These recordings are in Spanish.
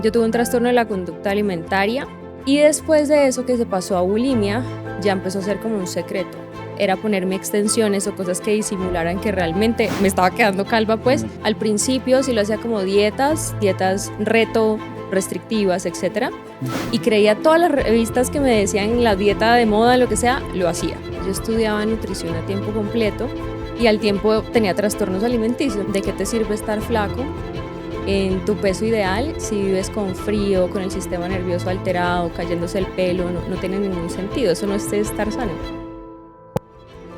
Yo tuve un trastorno de la conducta alimentaria y después de eso que se pasó a bulimia, ya empezó a ser como un secreto. Era ponerme extensiones o cosas que disimularan que realmente me estaba quedando calva, pues. Al principio sí lo hacía como dietas reto, restrictivas, etcétera. Y creía todas las revistas que me decían la dieta de moda, lo que sea, lo hacía. Yo estudiaba nutrición a tiempo completo y al tiempo tenía trastornos alimenticios. ¿De qué te sirve estar flaco en tu peso ideal si vives con frío, con el sistema nervioso alterado, cayéndose el pelo? No tiene ningún sentido, eso no es estar sano.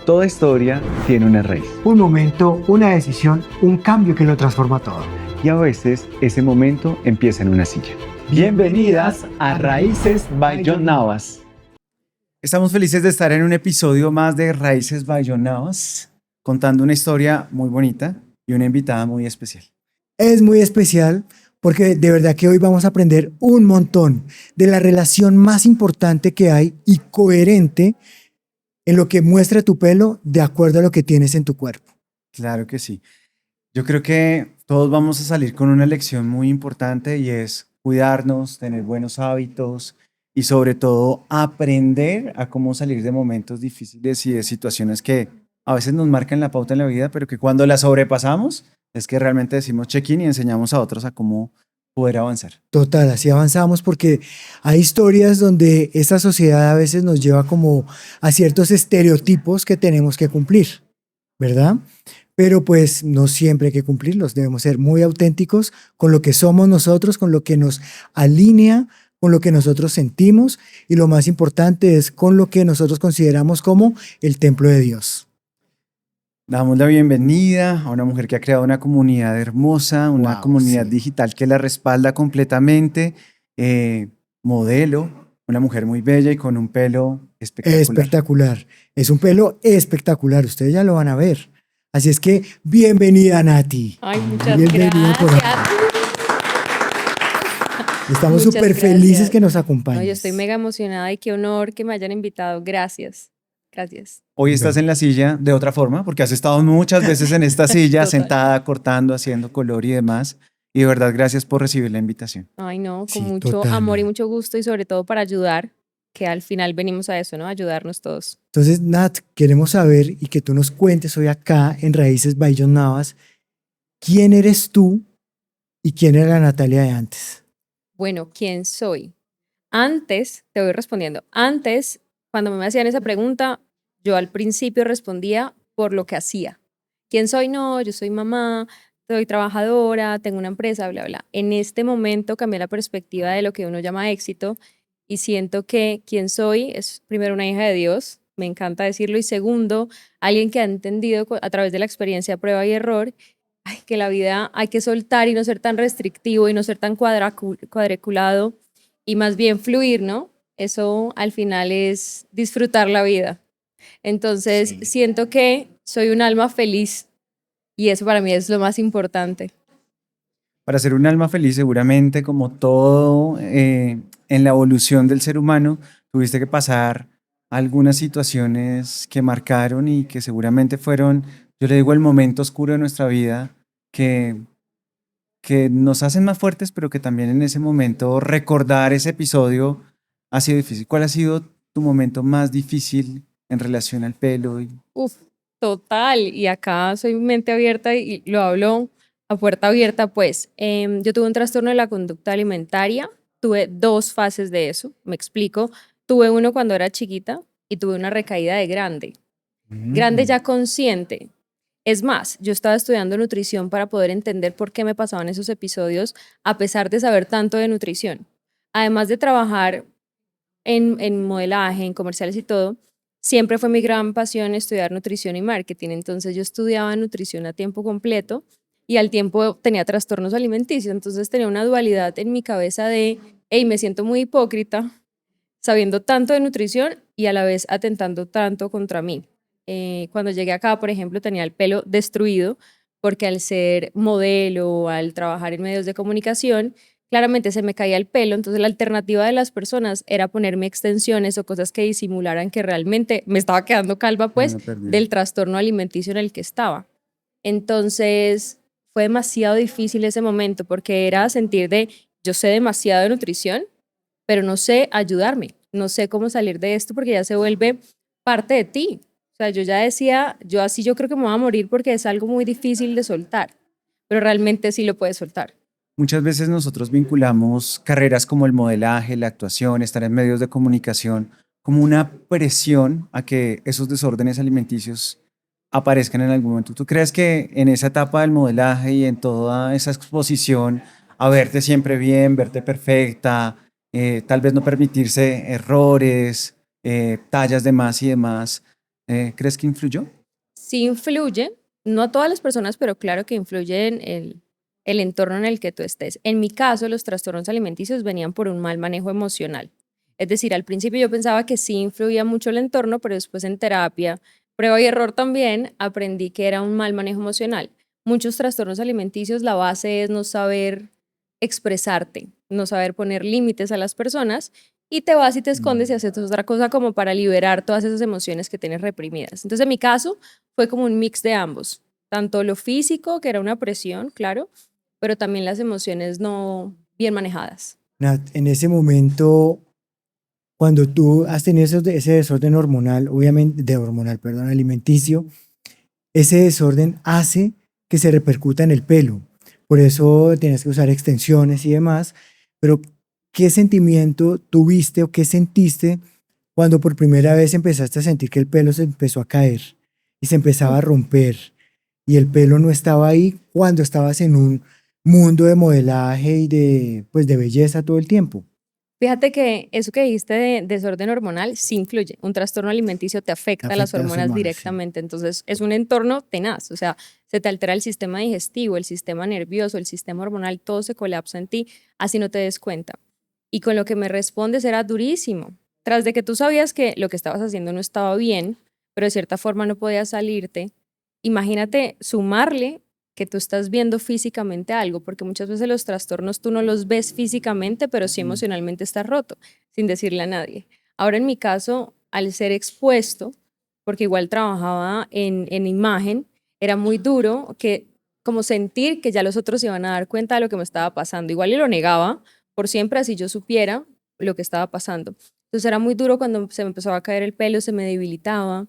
Toda historia tiene una raíz. Un momento, una decisión, un cambio que lo transforma todo. Y a veces ese momento empieza en una silla. Bienvenidas a Raíces by John Navas. Estamos felices de estar en un episodio más de Raíces by John Navas, contando una historia muy bonita y una invitada muy especial. Es muy especial porque de verdad que hoy vamos a aprender un montón de la relación más importante que hay y coherente en lo que muestra tu pelo de acuerdo a lo que tienes en tu cuerpo. Claro que sí. Yo creo que todos vamos a salir con una lección muy importante y es cuidarnos, tener buenos hábitos y sobre todo aprender a cómo salir de momentos difíciles y de situaciones que a veces nos marcan la pauta en la vida, pero que cuando las sobrepasamos es que realmente decimos check-in y enseñamos a otros a cómo poder avanzar. Total, así avanzamos porque hay historias donde esta sociedad a veces nos lleva como a ciertos estereotipos que tenemos que cumplir, ¿verdad? Pero pues no siempre hay que cumplirlos, debemos ser muy auténticos con lo que somos nosotros, con lo que nos alinea, con lo que nosotros sentimos y lo más importante es con lo que nosotros consideramos como el templo de Dios. Damos la bienvenida a una mujer que ha creado una comunidad hermosa, una comunidad digital que la respalda completamente, modelo, una mujer muy bella y con un pelo espectacular. Espectacular, es un pelo espectacular, ustedes ya lo van a ver. Así es que bienvenida, Nati. Ay, muchas Bienvenida por gracias. acá. Estamos Muchas súper gracias. felices que nos acompañes. No, yo estoy mega emocionada y qué honor que me hayan invitado. Gracias. Gracias. Hoy estás en la silla de otra forma, porque has estado muchas veces en esta silla, Total. sentada, cortando, haciendo color y demás. Y de verdad, gracias por recibir la invitación. Ay, no, con Sí, mucho total. amor y mucho gusto y sobre todo para ayudar, que al final venimos a eso, ¿no? Ayudarnos todos. Entonces, Nat, queremos saber y que tú nos cuentes hoy acá en Raíces by John Navas, ¿quién eres tú y quién era la Natalia de antes? Bueno, ¿quién soy? Antes, te voy respondiendo, antes, cuando me hacían esa pregunta, yo al principio respondía por lo que hacía. ¿Quién soy? No, yo soy mamá, soy trabajadora, tengo una empresa, bla, bla. En este momento cambié la perspectiva de lo que uno llama éxito y siento que quién soy es primero una hija de Dios, me encanta decirlo, y segundo, alguien que ha entendido a través de la experiencia prueba y error, ay, que la vida hay que soltar y no ser tan restrictivo y no ser tan cuadriculado y más bien fluir, ¿no? Eso al final es disfrutar la vida. Entonces, siento que soy un alma feliz y eso para mí es lo más importante. Para ser un alma feliz, seguramente, como todo en la evolución del ser humano, tuviste que pasar algunas situaciones que marcaron y que seguramente fueron, yo le digo, el momento oscuro de nuestra vida, que nos hacen más fuertes, pero que también en ese momento recordar ese episodio ha sido difícil. ¿Cuál ha sido tu momento más difícil en relación al pelo? Uf, total. Y acá soy mente abierta y lo hablo a puerta abierta, pues. Yo tuve un trastorno de la conducta alimentaria. Tuve 2 fases de eso, me explico. Tuve uno cuando era chiquita y tuve una recaída de grande. Grande ya consciente. Es más, yo estaba estudiando nutrición para poder entender por qué me pasaban esos episodios a pesar de saber tanto de nutrición. Además de trabajar en modelaje, en comerciales y todo, siempre fue mi gran pasión estudiar nutrición y marketing. Entonces yo estudiaba nutrición a tiempo completo y al tiempo tenía trastornos alimenticios. Entonces tenía una dualidad en mi cabeza de, hey, me siento muy hipócrita sabiendo tanto de nutrición y a la vez atentando tanto contra mí. Cuando llegué acá, por ejemplo, tenía el pelo destruido porque al ser modelo, al trabajar en medios de comunicación, claramente se me caía el pelo, entonces la alternativa de las personas era ponerme extensiones o cosas que disimularan que realmente me estaba quedando calva, pues, del trastorno alimenticio en el que estaba. Entonces, fue demasiado difícil ese momento porque era sentir de, yo sé demasiado de nutrición, pero no sé ayudarme, no sé cómo salir de esto porque ya se vuelve parte de ti. O sea, yo ya decía, yo creo que me voy a morir porque es algo muy difícil de soltar, pero realmente sí lo puedes soltar. Muchas veces nosotros vinculamos carreras como el modelaje, la actuación, estar en medios de comunicación, como una presión a que esos desórdenes alimenticios aparezcan en algún momento. ¿Tú crees que en esa etapa del modelaje y en toda esa exposición a verte siempre bien, verte perfecta, tal vez no permitirse errores, tallas de más y demás, crees que influyó? Sí influye, no a todas las personas, pero claro que influye en el entorno en el que tú estés. En mi caso, los trastornos alimenticios venían por un mal manejo emocional. Es decir, al principio yo pensaba que sí influía mucho el entorno, pero después en terapia, prueba y error también, aprendí que era un mal manejo emocional. Muchos trastornos alimenticios, la base es no saber expresarte, no saber poner límites a las personas y te vas y te escondes y haces otra cosa como para liberar todas esas emociones que tienes reprimidas. Entonces, en mi caso, fue como un mix de ambos, tanto lo físico, que era una presión, claro, pero también las emociones no bien manejadas. Nat, en ese momento, cuando tú has tenido ese desorden hormonal, obviamente, perdón, alimenticio, ese desorden hace que se repercuta en el pelo. Por eso tienes que usar extensiones y demás. Pero, ¿qué sentimiento tuviste o qué sentiste cuando por primera vez empezaste a sentir que el pelo se empezó a caer y se empezaba a romper y el pelo no estaba ahí cuando estabas en un mundo de modelaje y pues, de belleza todo el tiempo? Fíjate que eso que dijiste de desorden hormonal sí influye. Un trastorno alimenticio te afecta las Afecta a las hormonas hormonas, sí. directamente. Entonces, es un entorno tenaz. O sea, se te altera el sistema digestivo, el sistema nervioso, el sistema hormonal, todo se colapsa en ti, así no te des cuenta. Y con lo que me respondes era durísimo. Tras de que tú sabías que lo que estabas haciendo no estaba bien, pero de cierta forma no podías salirte, imagínate sumarle que tú estás viendo físicamente algo, porque muchas veces los trastornos tú no los ves físicamente, pero sí emocionalmente estás roto, sin decirle a nadie. Ahora en mi caso, al ser expuesto, porque igual trabajaba en imagen, era muy duro que como sentir que ya los otros se iban a dar cuenta de lo que me estaba pasando. Igual y lo negaba por siempre, así yo supiera lo que estaba pasando. Entonces era muy duro cuando se me empezó a caer el pelo, se me debilitaba.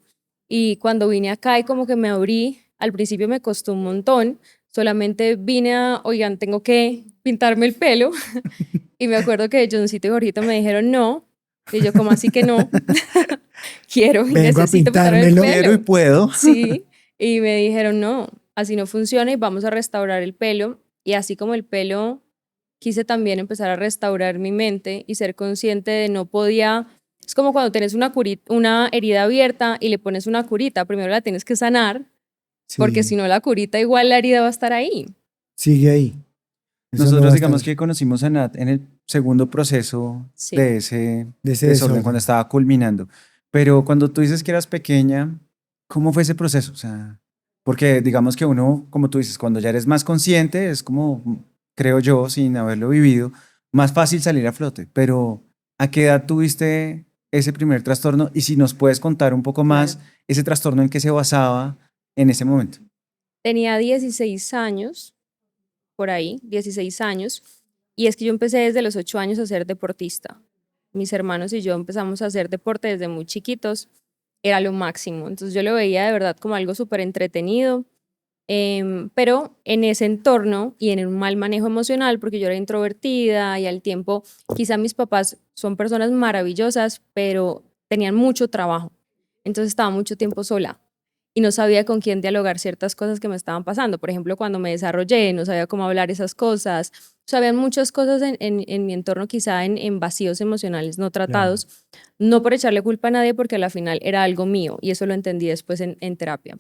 Y cuando vine acá y como que me abrí, al principio me costó un montón, solamente vine a, oigan, tengo que pintarme el pelo. Y me acuerdo que Johncito y Jorgito me dijeron no. Y yo, como así que no? Quiero y Vengo a necesito pintarme el pintármelo. Quiero y pelo. puedo. Sí. Y me dijeron no, así no funciona y vamos a restaurar el pelo. Y así como el pelo, quise también empezar a restaurar mi mente y ser consciente de no podía. Es como cuando tienes una herida abierta y le pones una curita. Primero la tienes que sanar, porque si Sí, no la curita igual la herida va a estar ahí. sigue ahí. Eso no va Nosotros a estar digamos que conocimos a Nat en el segundo proceso Sí. de ese de ese desorden, cuando desorden. estaba culminando. Pero cuando tú dices que eras pequeña, ¿cómo fue ese proceso? O sea, porque digamos que uno, como tú dices, cuando ya eres más consciente, es como, creo yo, sin haberlo vivido, más fácil salir a flote. Pero ¿a qué edad tuviste ese primer trastorno? Y si nos puedes contar un poco más Claro. ese trastorno en qué se basaba en ese momento. Tenía 16 años, por ahí, 16 años, y es que yo empecé desde los 8 años a ser deportista. Mis hermanos y yo empezamos a hacer deporte desde muy chiquitos, era lo máximo. Entonces yo lo veía de verdad como algo súper entretenido, pero en ese entorno y en un mal manejo emocional, porque yo era introvertida y al tiempo, quizá mis papás son personas maravillosas, pero tenían mucho trabajo. Entonces estaba mucho tiempo sola y no sabía con quién dialogar ciertas cosas que me estaban pasando. Por ejemplo, cuando me desarrollé, no sabía cómo hablar esas cosas. O sea, habían muchas cosas en mi entorno, quizá en vacíos emocionales no Claro. tratados, no por echarle culpa a nadie, porque al final era algo mío y eso lo entendí después en terapia.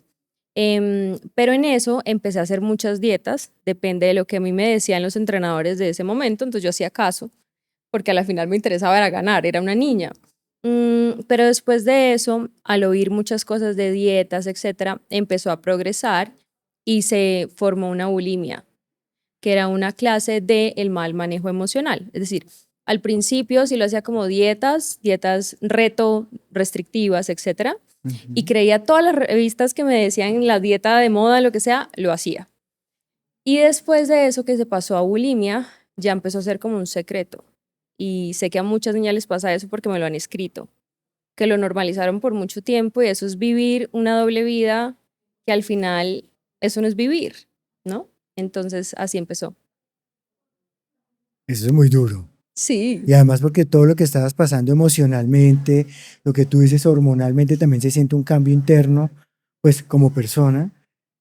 Pero en eso empecé a hacer muchas dietas, depende de lo que a mí me decían los entrenadores de ese momento, entonces yo hacía caso, porque a la final me interesaba era ganar, era una niña. Pero después de eso, al oír muchas cosas de dietas, etcétera, empezó a progresar y se formó una bulimia, que era una clase de el mal manejo emocional. Es decir, al principio sí lo hacía como dietas reto, restrictivas, etcétera, y Ujú. creía todas las revistas que me decían la dieta de moda, lo que sea, lo hacía. Y después de eso que se pasó a bulimia, ya empezó a ser como un secreto. Y sé que a muchas niñas les pasa eso porque me lo han escrito, que lo normalizaron por mucho tiempo y eso es vivir una doble vida que al final eso no es vivir, ¿no? Entonces así empezó. Eso es muy duro. Sí. Y además porque todo lo que estabas pasando emocionalmente, lo que tú dices hormonalmente, también se siente un cambio interno, pues como persona,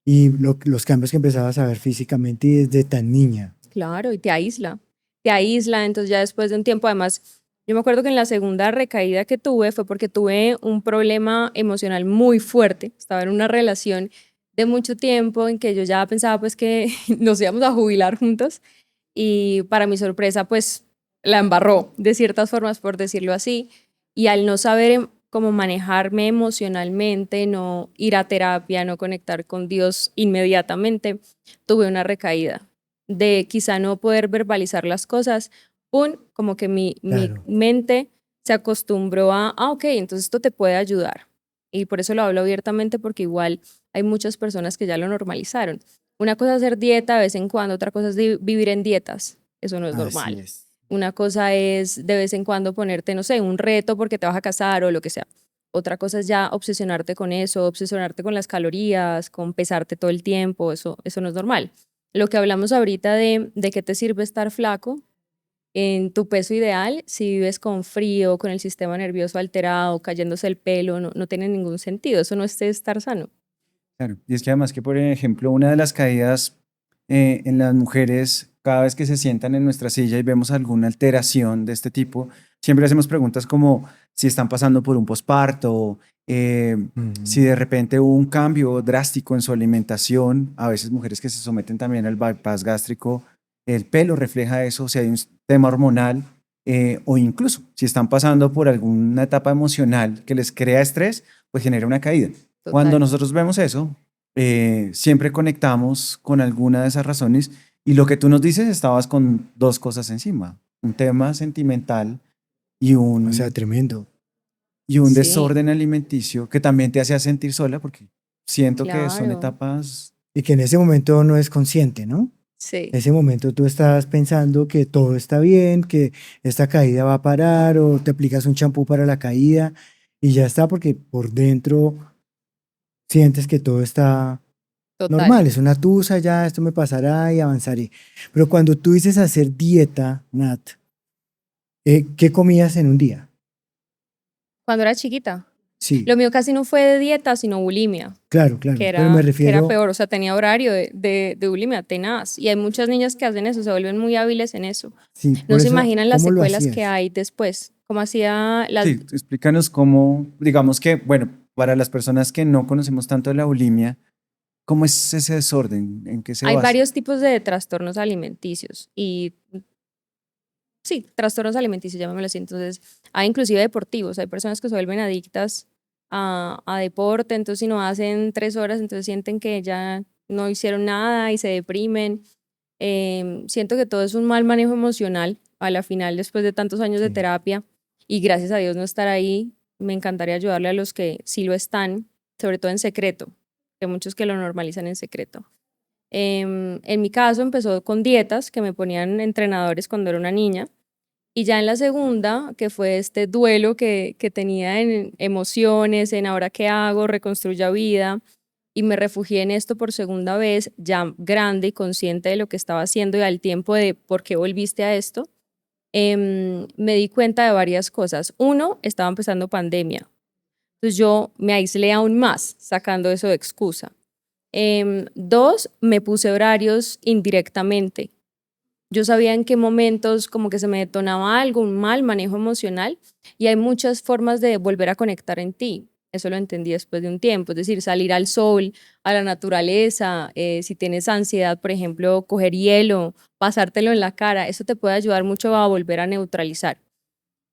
y los cambios que empezabas a ver físicamente y desde tan niña. Claro, y te aísla, entonces ya después de un tiempo, además, yo me acuerdo que en la segunda recaída que tuve fue porque tuve un problema emocional muy fuerte, estaba en una relación de mucho tiempo en que yo ya pensaba pues que nos íbamos a jubilar juntos y para mi sorpresa pues la embarró de ciertas formas, por decirlo así, y al no saber cómo manejarme emocionalmente, no ir a terapia, no conectar con Dios inmediatamente, tuve una recaída de quizá no poder verbalizar las cosas, como que mi Claro. mente se acostumbró ok, entonces esto te puede ayudar. Y por eso lo hablo abiertamente porque igual hay muchas personas que ya lo normalizaron. Una cosa es hacer dieta de vez en cuando, otra cosa es vivir en dietas. Eso no es Así normal. es. Una cosa es de vez en cuando ponerte, no sé, un reto porque te vas a casar o lo que sea. Otra cosa es ya obsesionarte con eso, obsesionarte con las calorías, con pesarte todo el tiempo. Eso no es normal. Lo que hablamos ahorita de qué te sirve estar flaco en tu peso ideal, si vives con frío, con el sistema nervioso alterado, cayéndose el pelo, no tiene ningún sentido. Eso no es estar sano. Claro, y es que además que, por ejemplo, una de las caídas en las mujeres, cada vez que se sientan en nuestra silla y vemos alguna alteración de este tipo, siempre hacemos preguntas como si están pasando por un posparto, si de repente hubo un cambio drástico en su alimentación, a veces mujeres que se someten también al bypass gástrico, el pelo refleja eso, si hay un tema hormonal, o incluso si están pasando por alguna etapa emocional que les crea estrés, pues genera una caída. Cuando Total. nosotros vemos eso, siempre conectamos con alguna de esas razones y lo que tú nos dices, estabas con dos cosas encima, un tema sentimental y O sea, un, tremendo. y un Sí, desorden alimenticio que también te hacía sentir sola porque siento que son claro. etapas, Y que en ese momento no es consciente, ¿no? Sí, En ese momento tú estás pensando que todo está bien, que esta caída va a parar o te aplicas un champú para la caída y ya está porque por dentro sientes que todo está total. normal, es una tusa, ya esto me pasará y avanzaré. Pero cuando tú dices hacer dieta, Nat, ¿qué comías en un día? Cuando era chiquita. Sí, Lo mío casi no fue de dieta, sino bulimia, claro, claro, que pero me era refiero, peor. O sea, tenía horario de bulimia, tenaz. Y hay muchas niñas que hacen eso, se vuelven muy hábiles en eso. sí, No por se eso, imaginan las ¿cómo lo secuelas que hacías? hay después. Como hacía las... sí, explícanos cómo, digamos que, bueno, para las personas que no conocemos tanto de la bulimia, ¿cómo es ese desorden? ¿En qué se Hay basa? varios tipos de trastornos alimenticios y sí, trastornos alimenticios, llamémoslo así. Entonces, hay inclusive deportivos, hay personas que se vuelven adictas a deporte, entonces si no hacen 3 horas, entonces sienten que ya no hicieron nada y se deprimen. Siento que todo es un mal manejo emocional a la final, después de tantos años de Sí. terapia y gracias a Dios no estar ahí, me encantaría ayudarle a los que sí lo están, sobre todo en secreto, que hay muchos que lo normalizan en secreto. En mi caso empezó con dietas que me ponían entrenadores cuando era una niña y ya en la segunda, que fue este duelo que tenía en emociones, en ahora qué hago, reconstruya vida, y me refugié en esto por segunda vez, ya grande y consciente de lo que estaba haciendo y al tiempo de por qué volviste a esto, me di cuenta de varias cosas. Uno, estaba empezando pandemia, entonces yo me aislé aún más, sacando eso de excusa. Dos, me puse horarios indirectamente. Yo sabía en qué momentos como que se me detonaba algo, un mal manejo emocional y hay muchas formas de volver a conectar en ti. Eso lo entendí después de un tiempo, es decir, salir al sol, a la naturaleza, si tienes ansiedad, por ejemplo, coger hielo, pasártelo en la cara, eso te puede ayudar mucho a volver a neutralizar.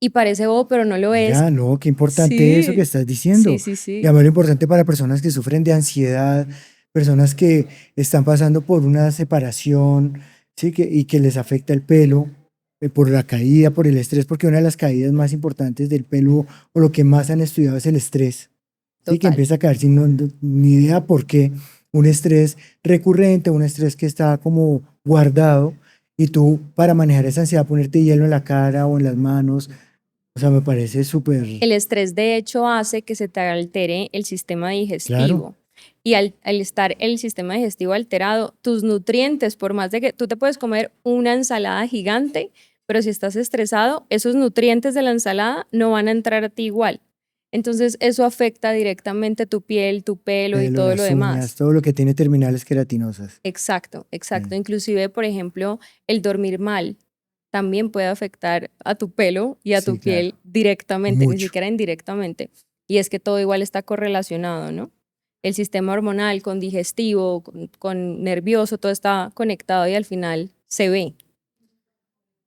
Y parece bobo, pero no lo es. Mira, no, qué importante eso que Sí, estás sí, diciendo. sí, Y sí, además lo importante para personas que sufren de ansiedad, personas que están pasando por una separación, sí, y que les afecta el pelo, por la caída, por el estrés, porque una de las caídas más importantes del pelo o lo que más han estudiado es el estrés, sí, que total. empieza a caer sin ni idea por qué, un estrés recurrente, un estrés que está como guardado y tú para manejar esa ansiedad ponerte hielo en la cara o en las manos, o sea, me parece súper El estrés, de hecho, hace que se te altere el sistema claro. digestivo. Y al estar el sistema digestivo alterado, tus nutrientes, por más de que tú te puedes comer una ensalada gigante, pero si estás estresado, esos nutrientes de la ensalada no van a entrar a ti igual. Entonces, eso afecta directamente tu piel, tu pelo y Pelo, todo lo las uñas, demás. todo lo que tiene terminales queratinosas. Exacto, exacto. Mm, Inclusive, por ejemplo, el dormir mal también puede afectar a tu pelo y a tu sí, claro, piel directamente, ni mucho. siquiera indirectamente. Y es que todo igual está correlacionado, ¿no? El sistema hormonal con digestivo, con nervioso, todo está conectado y al final se ve.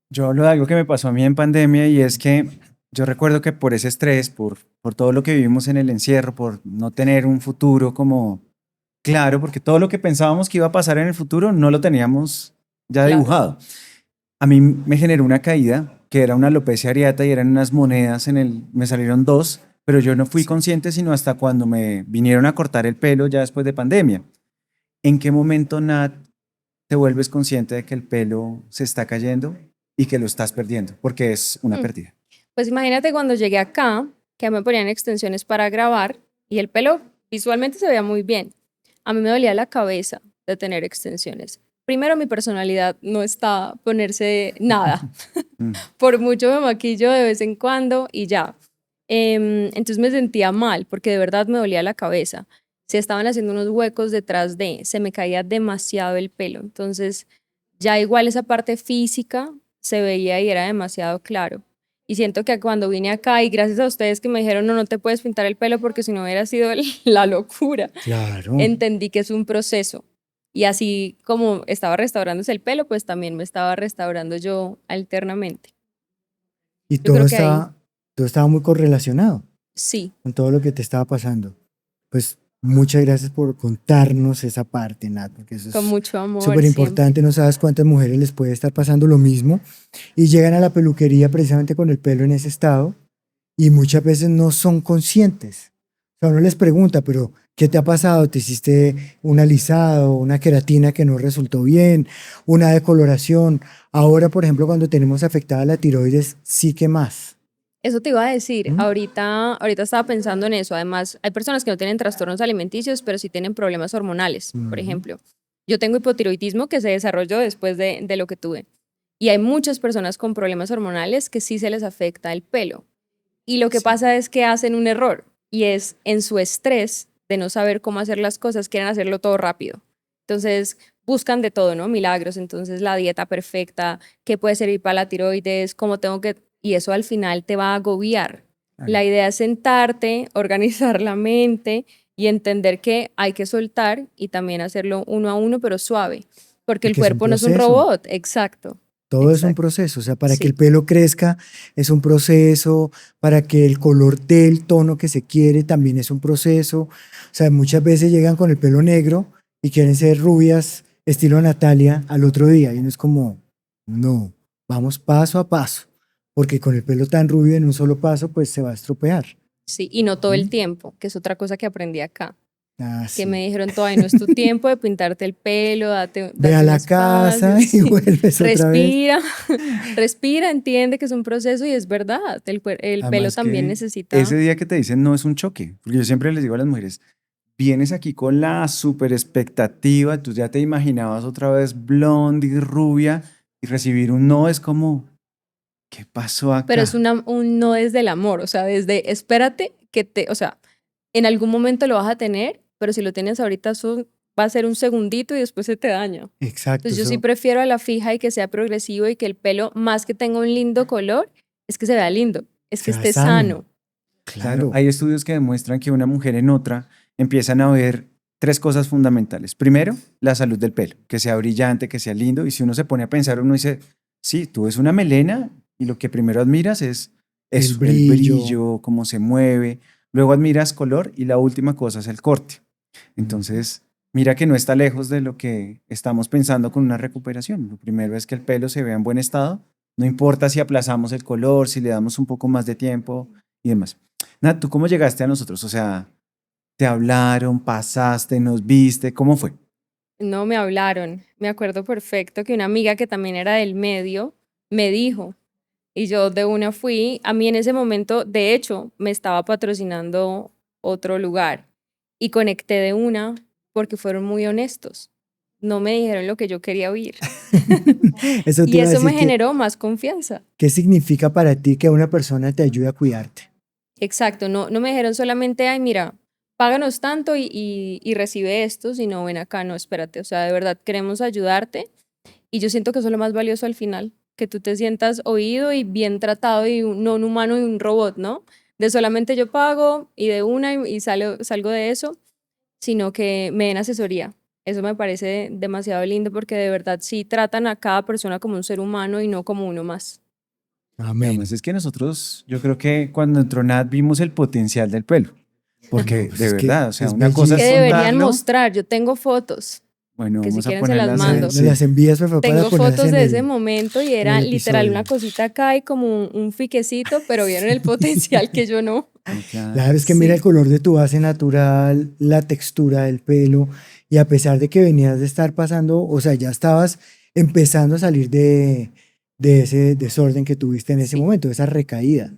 Yo hablo de algo que me pasó a mí en pandemia y es que yo recuerdo que por ese estrés, por todo lo que vivimos en el encierro, por no tener un futuro como claro, porque todo lo que pensábamos que iba a pasar en el futuro no lo teníamos ya Claro. dibujado. A mí me generó una caída que era una alopecia areata y eran unas monedas me salieron dos, pero yo no fui Sí. consciente sino hasta cuando me vinieron a cortar el pelo ya después de pandemia. ¿En qué momento, Nat, te vuelves consciente de que el pelo se está cayendo y que lo estás perdiendo? Porque es una Mm. pérdida. Pues imagínate cuando llegué acá, que me ponían extensiones para grabar y el pelo visualmente se veía muy bien. A mí me dolía la cabeza de tener extensiones. Primero, mi personalidad no está ponerse nada. Mm. Por mucho me maquillo de vez en cuando y ya. Entonces me sentía mal porque de verdad me dolía la cabeza. Se estaban haciendo unos huecos detrás se me caía demasiado el pelo. Entonces ya igual esa parte física se veía y era demasiado claro. Y siento que cuando vine acá y gracias a ustedes que me dijeron no, no te puedes pintar el pelo porque si no hubiera sido la locura, Claro. entendí que es un proceso. Y así como estaba restaurándose el pelo, pues también me estaba restaurando yo alternamente. Y Yo creo que ahí todo estaba muy correlacionado sí, con todo lo que te estaba pasando. Pues muchas gracias por contarnos esa parte, Nat, porque eso con es mucho amor súper siempre. importante. No sabes cuántas mujeres les puede estar pasando lo mismo y llegan a la peluquería precisamente con el pelo en ese estado y muchas veces no son conscientes. O sea, uno les pregunta, pero ¿qué te ha pasado? ¿Te hiciste un alisado, una queratina que no resultó bien, una decoloración? Ahora, por ejemplo, cuando tenemos afectada la tiroides, sí que más. Eso te iba a decir, ¿Mm? ahorita estaba pensando en eso. Además, hay personas que no tienen trastornos alimenticios, pero sí tienen problemas hormonales, por Ujú. ejemplo. Yo tengo hipotiroidismo que se desarrolló después de lo que tuve. Y hay muchas personas con problemas hormonales que sí se les afecta el pelo. Y lo que Sí. pasa es que hacen un error y es en su estrés de no saber cómo hacer las cosas, quieren hacerlo todo rápido. Entonces buscan de todo, ¿no? Milagros, entonces la dieta perfecta, qué puede servir para la tiroides, cómo tengo que... Y eso al final te va a agobiar. Claro. La idea es sentarte, organizar la mente y entender que hay que soltar y también hacerlo uno a uno, pero suave, porque Y el que es un cuerpo no es un proceso. robot. Exacto, Todo es un exacto. proceso, o sea, para que el Sí. pelo crezca es un proceso, para que el color dé el tono que se quiere también es un proceso. O sea, muchas veces llegan con el pelo negro y quieren ser rubias, estilo Natalia, al otro día. Y uno es como, no, vamos paso a paso, porque con el pelo tan rubio en un solo paso, pues se va a estropear. Sí, y no todo el ¿Mm? tiempo, que es otra cosa que aprendí acá. Ah, Que me sí. dijeron, todavía no es tu tiempo de pintarte el pelo, Ve a date un la casa espacio, y sí. vuelves otra vez. Respira, respira, entiende que es un proceso y es verdad, el pelo Además también que necesita, ese día que te dicen no es un choque, porque yo siempre les digo a las mujeres, vienes aquí con la super expectativa, tú ya te imaginabas otra vez blonde y rubia y recibir un no es como, ¿qué pasó pero es acá? un no desde el amor, o sea, desde espérate o sea, en algún momento lo vas a tener, pero si lo tienes ahorita, eso va a ser un segundito y después se te daña. Exacto, Entonces yo sí eso prefiero a la fija y que sea progresivo y que el pelo, más que tenga un lindo color, es que se vea lindo, es que se va esté sano, sano. Claro, claro. hay estudios que demuestran que una mujer en otra empiezan a ver tres cosas fundamentales. Primero, la salud del pelo, que sea brillante, que sea lindo. Y si uno se pone a pensar, uno dice, sí, tú ves una melena y lo que primero admiras es El eso, el brillo. brillo, cómo se mueve. Luego admiras color y la última cosa es el corte. Ujú. Entonces, mira que no está lejos de lo que estamos pensando con una recuperación. Lo primero es que el pelo se vea en buen estado. No importa si aplazamos el color, si le damos un poco más de tiempo y demás. Nat, ¿tú cómo llegaste a nosotros? O sea, ¿te hablaron, pasaste, nos viste? ¿Cómo fue? No me hablaron. Me acuerdo perfecto que una amiga que también era del medio me dijo y yo de una fui. A mí en ese momento, de hecho, me estaba patrocinando otro lugar y conecté de una porque fueron muy honestos. No me dijeron lo que yo quería oír Eso te y iba a eso me decir que, generó más confianza. ¿qué significa para ti que una persona te ayude a cuidarte? Exacto, no me dijeron solamente, ay, mira, páganos tanto y recibe esto, sino ven acá, no, espérate, o sea, de verdad queremos ayudarte y yo siento que eso es lo más valioso al final, que tú te sientas oído y bien tratado y no un humano y un robot, ¿no? De solamente yo pago y de una y salgo de eso, sino que me den asesoría. Eso me parece demasiado lindo porque de verdad sí tratan a cada persona como un ser humano y no como uno más. Y además es que nosotros, yo creo que cuando entró Nat vimos el potencial del pelo. Porque Pues de es que verdad, o sea, es una cosa Que es bellísimo. deberían contarlo. mostrar, yo tengo fotos, Bueno, que si vamos a quieren se las ponerlas mando. en. Me Sí. las envías, por favor, para Tengo ponerlas fotos de ese momento y en el era literal una episodio. cosita acá y como un fiquecito, pero vieron el potencial que yo no. No, claro. Claro, es que mira el Sí, color de tu base natural, la textura del pelo, y a pesar de que venías de estar pasando, o sea, ya estabas empezando a salir de ese desorden que tuviste en ese sí, momento, de esa recaída,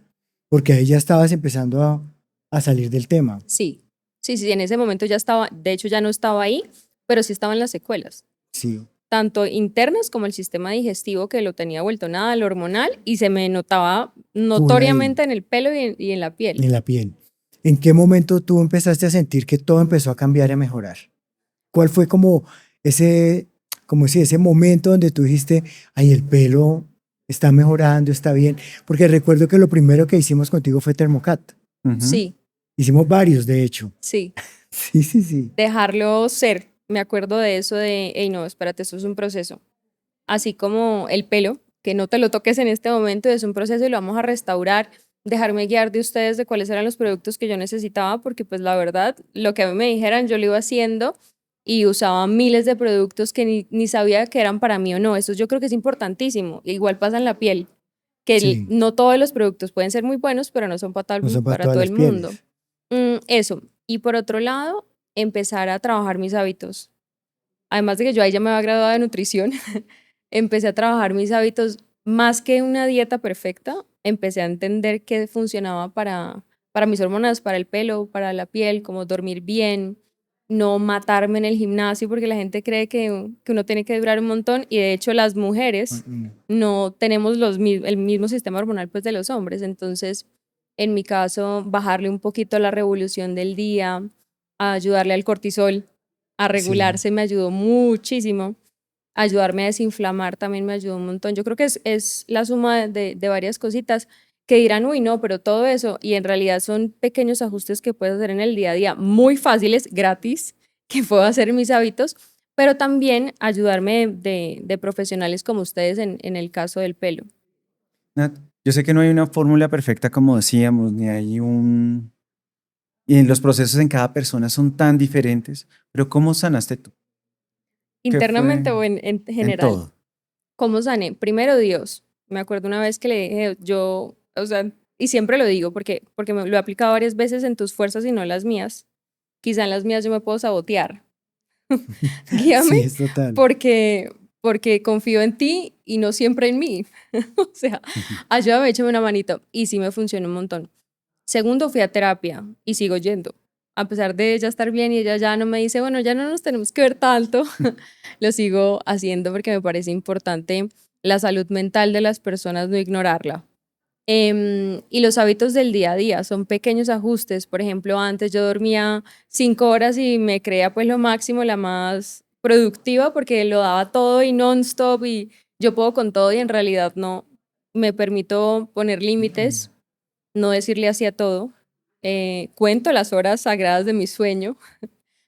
porque ahí ya estabas empezando a salir del tema. sí. Sí, sí, en ese momento ya estaba, de hecho ya no estaba ahí, pero sí estaban las secuelas, Sí, tanto internas como el sistema digestivo que lo tenía vuelto nada, lo hormonal, y se me notaba full ahí, notoriamente en el pelo y en la piel. en la piel. ¿En qué momento tú empezaste a sentir que todo empezó a cambiar y a mejorar? ¿Cuál fue ese, como si ese momento donde tú dijiste, ay, el pelo está mejorando, está bien? Porque recuerdo que lo primero que hicimos contigo fue Thermocat. Ujú. Sí, Hicimos varios, de hecho. sí. Sí, sí, sí. Dejarlo ser. Me acuerdo de eso de, hey, no, espérate, esto es un proceso. Así como el pelo, que no te lo toques en este momento, es un proceso y lo vamos a restaurar, dejarme guiar de ustedes de cuáles eran los productos que yo necesitaba, porque pues la verdad, lo que a mí me dijeran, yo lo iba haciendo y usaba miles de productos que ni sabía que eran para mí o no. Eso yo creo que es importantísimo. Igual pasa en la piel, que Sí, no todos los productos pueden ser muy buenos, pero no son no son para para todas todo las el mundo. pieles. Eso. Y por otro lado, empezar a trabajar mis hábitos. Además de que yo ahí ya me había graduado de nutrición, empecé a trabajar mis hábitos más que una dieta perfecta. Empecé a entender qué funcionaba para mis hormonas, para el pelo, para la piel, como dormir bien, no matarme en el gimnasio, porque la gente cree que uno tiene que durar un montón y de hecho las mujeres no tenemos el mismo sistema hormonal pues de los hombres. Entonces, en mi caso, bajarle un poquito a la revolución del día, a ayudarle al cortisol a Sí. regularse me ayudó muchísimo. Ayudarme a desinflamar también me ayudó un montón. Yo creo que es la suma de varias cositas que dirán, uy, no, pero todo eso, y en realidad son pequeños ajustes que puedes hacer en el día a día, muy fáciles, gratis, que puedo hacer en mis hábitos, pero también ayudarme de profesionales como ustedes en el caso del pelo. Nat, yo sé que no hay una fórmula perfecta como decíamos, ni hay un. Y los procesos en cada persona son tan diferentes, pero ¿cómo sanaste tú? ¿Qué fue Internamente o en en general. todo? ¿Cómo sané? Primero Dios. Me acuerdo una vez que le dije, yo, o sea, y siempre lo digo porque lo he aplicado varias veces en tus fuerzas y no las mías. Quizá en las mías yo me puedo sabotear. Guíame Sí, es total. porque confío en ti y no siempre en mí. O sea, ayúdame, échame una manito. Y sí me funcionó un montón. Segundo, fui a terapia y sigo yendo. A pesar de ella estar bien y ella ya no me dice, bueno, ya no nos tenemos que ver tanto, lo sigo haciendo porque me parece importante la salud mental de las personas, no ignorarla. Y los hábitos del día a día son pequeños ajustes. Por ejemplo, antes yo dormía 5 horas y me creía pues lo máximo, la más productiva porque lo daba todo y non-stop y yo puedo con todo y en realidad no. Me permito poner límites, no decirle así a todo. Cuento las horas sagradas de mi sueño.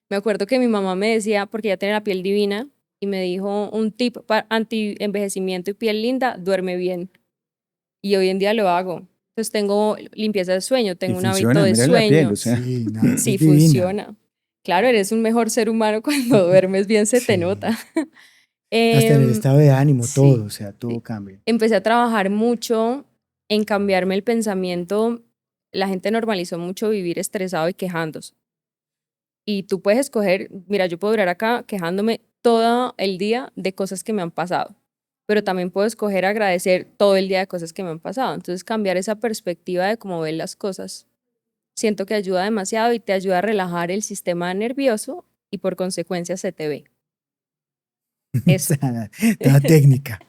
Me acuerdo que mi mamá me decía, porque ella tiene la piel divina, y me dijo un tip para anti-envejecimiento y piel linda, duerme bien. Y hoy en día lo hago. Entonces tengo limpieza de sueño, Y tengo un hábito funciona, de mira la piel, o sueño. sea. Sí, Nat, es Sí, divina. funciona. Claro, eres un mejor ser humano cuando duermes bien, se te Sí. nota. Hasta en el Em, estado de ánimo, todo, sí, o sea, todo sí. cambia. Empecé a trabajar mucho en cambiarme el pensamiento. La gente normalizó mucho vivir estresado y quejándose. Y tú puedes escoger, mira, yo puedo durar acá quejándome todo el día de cosas que me han pasado, pero también puedo escoger agradecer todo el día de cosas que me han pasado. Entonces, cambiar esa perspectiva de cómo ves las cosas, siento que ayuda demasiado y te ayuda a relajar el sistema nervioso y por consecuencia se te ve. Eso. Toda técnica.